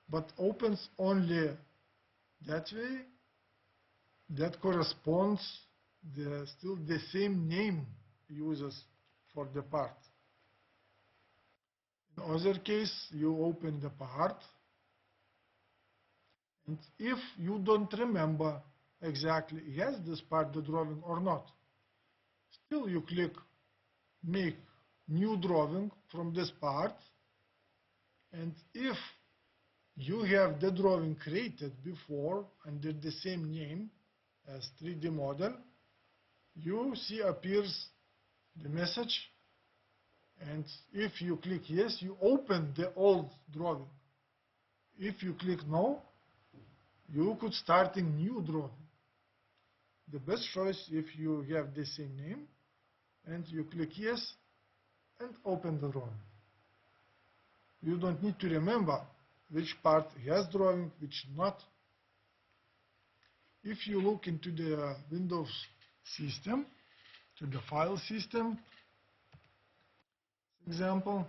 [SPEAKER 1] But opens only that way. That corresponds still the same name uses for the part. In other case, you open the part, and if you don't remember exactly yes this part the drawing or not, still you click make new drawing from this part, and if you have the drawing created before under the same name as 3D model, you see appears the message, and if you click yes, you open the old drawing. If you click no, you could start a new drawing. The best choice if you have the same name, and you click yes and open the drawing. You don't need to remember which part has drawing, which not. If you look into the Windows system, to the file system, example,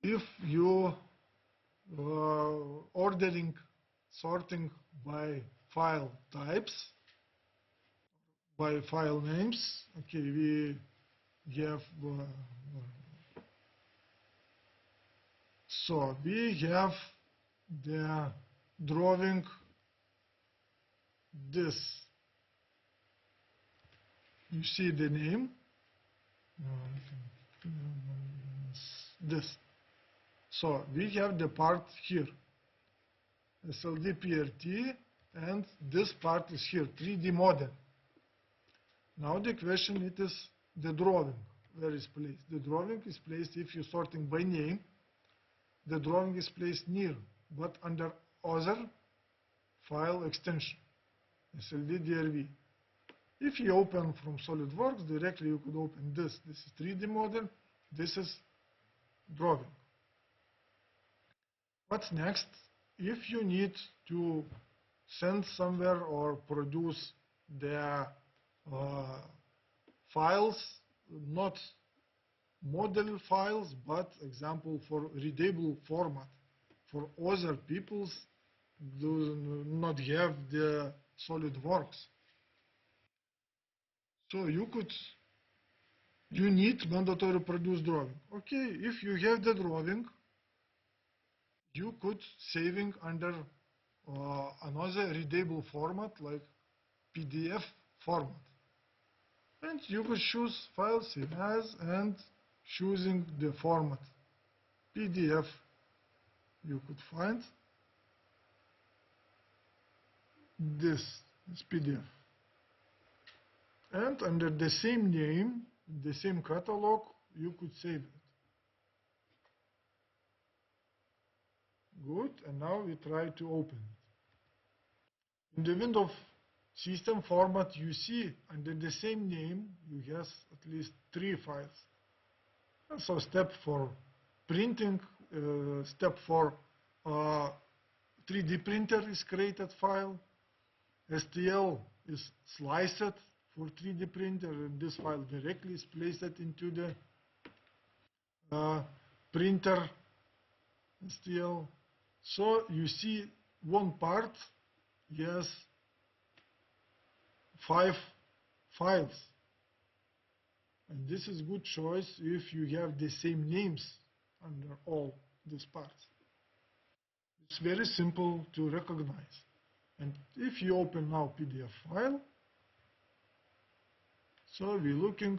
[SPEAKER 1] if you ordering, sorting by file types, by file names, okay, we have so we have the drawing this. You see the name this. So we have the part here, SLD and this part is here, 3D model. Now the question it is the drawing, where is placed? The drawing is placed, if you're sorting by name, the drawing is placed near, but under other file extension, SLD. If you open from SolidWorks directly, you could open this. This is 3D model, this is drawing. What's next? If you need to send somewhere or produce the files, not model files, but example for readable format, for other peoples do not have the SolidWorks. So you need mandatory produce drawing. Okay, if you have the drawing, you could saving under another readable format like PDF format. And you could choose file save as and choosing the format PDF you could find this is PDF. And under the same name, the same catalog, you could save it. Good, and now we try to open it. In the Windows system format, you see under the same name, you have at least 3 files. And so step for printing, step for 3D printer is created file, STL is sliced for 3D printer, and this file directly is placed into the printer STL. So you see one part, yes, 5 files. And this is good choice if you have the same names under all these parts. It's very simple to recognize. And if you open now PDF file, so we're looking,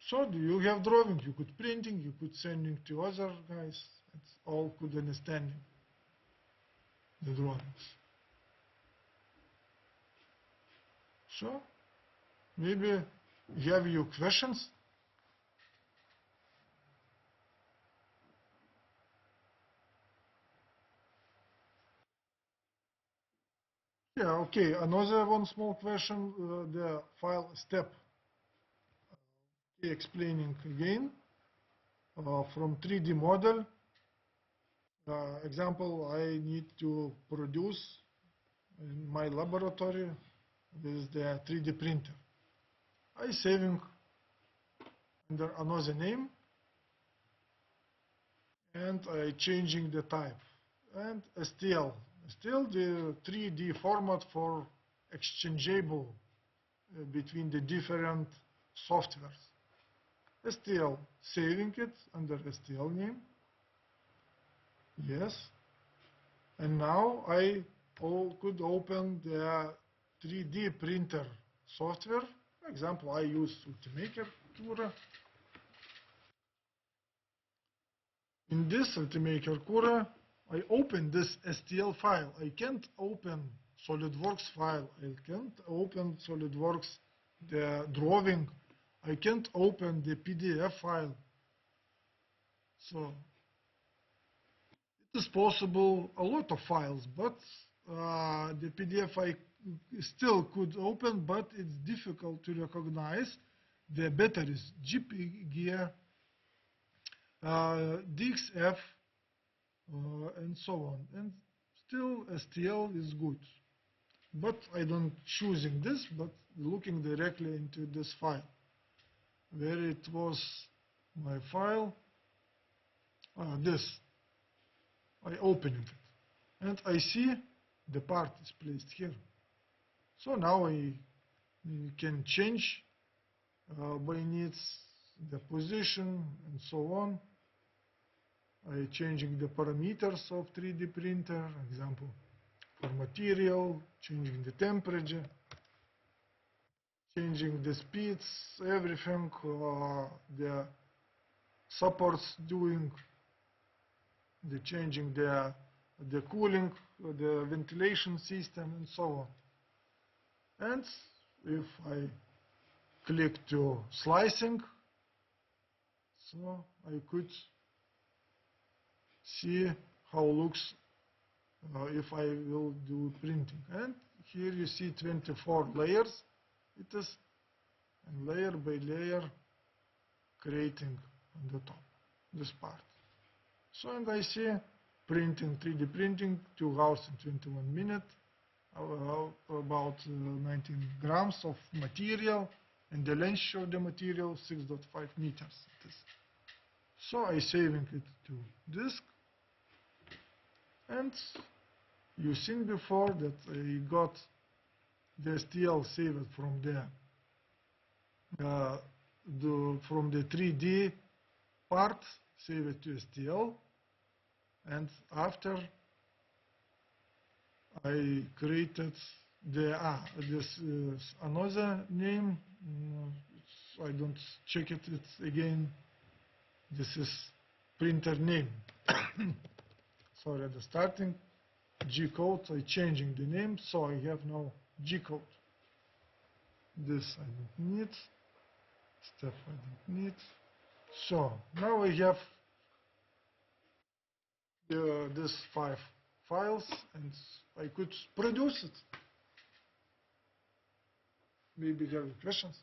[SPEAKER 1] so you have drawing, you could printing, you could sending to other guys, it's all could understanding the drawings. So maybe you have your questions? Yeah, okay. Another one small question, the file step. Explaining again from 3D model. Example, I need to produce in my laboratory with the 3D printer. I saving under another name and I changing the type. and STL. STL, the 3D format for exchangeable between the different softwares. STL, saving it under STL name. Yes. And now I could open the 3D printer software. For example, I use Ultimaker Cura. In this Ultimaker Cura, I open this STL file. I can't open SolidWorks file. I can't open SolidWorks the drawing. I can't open the PDF file. So it is possible a lot of files, but the PDF I still could open, but it's difficult to recognize. The better is JPG, DXF, and so on. And still STL is good. But I don't choosing this, but looking directly into this file. Where it was my file, this. I opened it. And I see the part is placed here. So now I can change by needs the position and so on. I changing the parameters of 3D printer, example for material, changing the temperature, changing the speeds, everything the supports doing, the changing the cooling, the ventilation system, and so on. And if I click to slicing, so I could see how looks if I will do printing. And here you see 24 layers. It is and layer by layer creating on the top this part. So and I see printing, 3D printing, 2 hours and 21 minutes, about 19 grams of material, and the length of the material 6.5 meters. It is. So I saving it to disk, and you seen before that I got the STL saved from from the 3D part, save it to STL, and after I created this another name. I don't check it. It's again. This is printer name. Sorry, at the starting G code. I changing the name, so I have now G code. This I don't need. Step I don't need. So now I have these 5 files, and I could produce it. Maybe you have questions?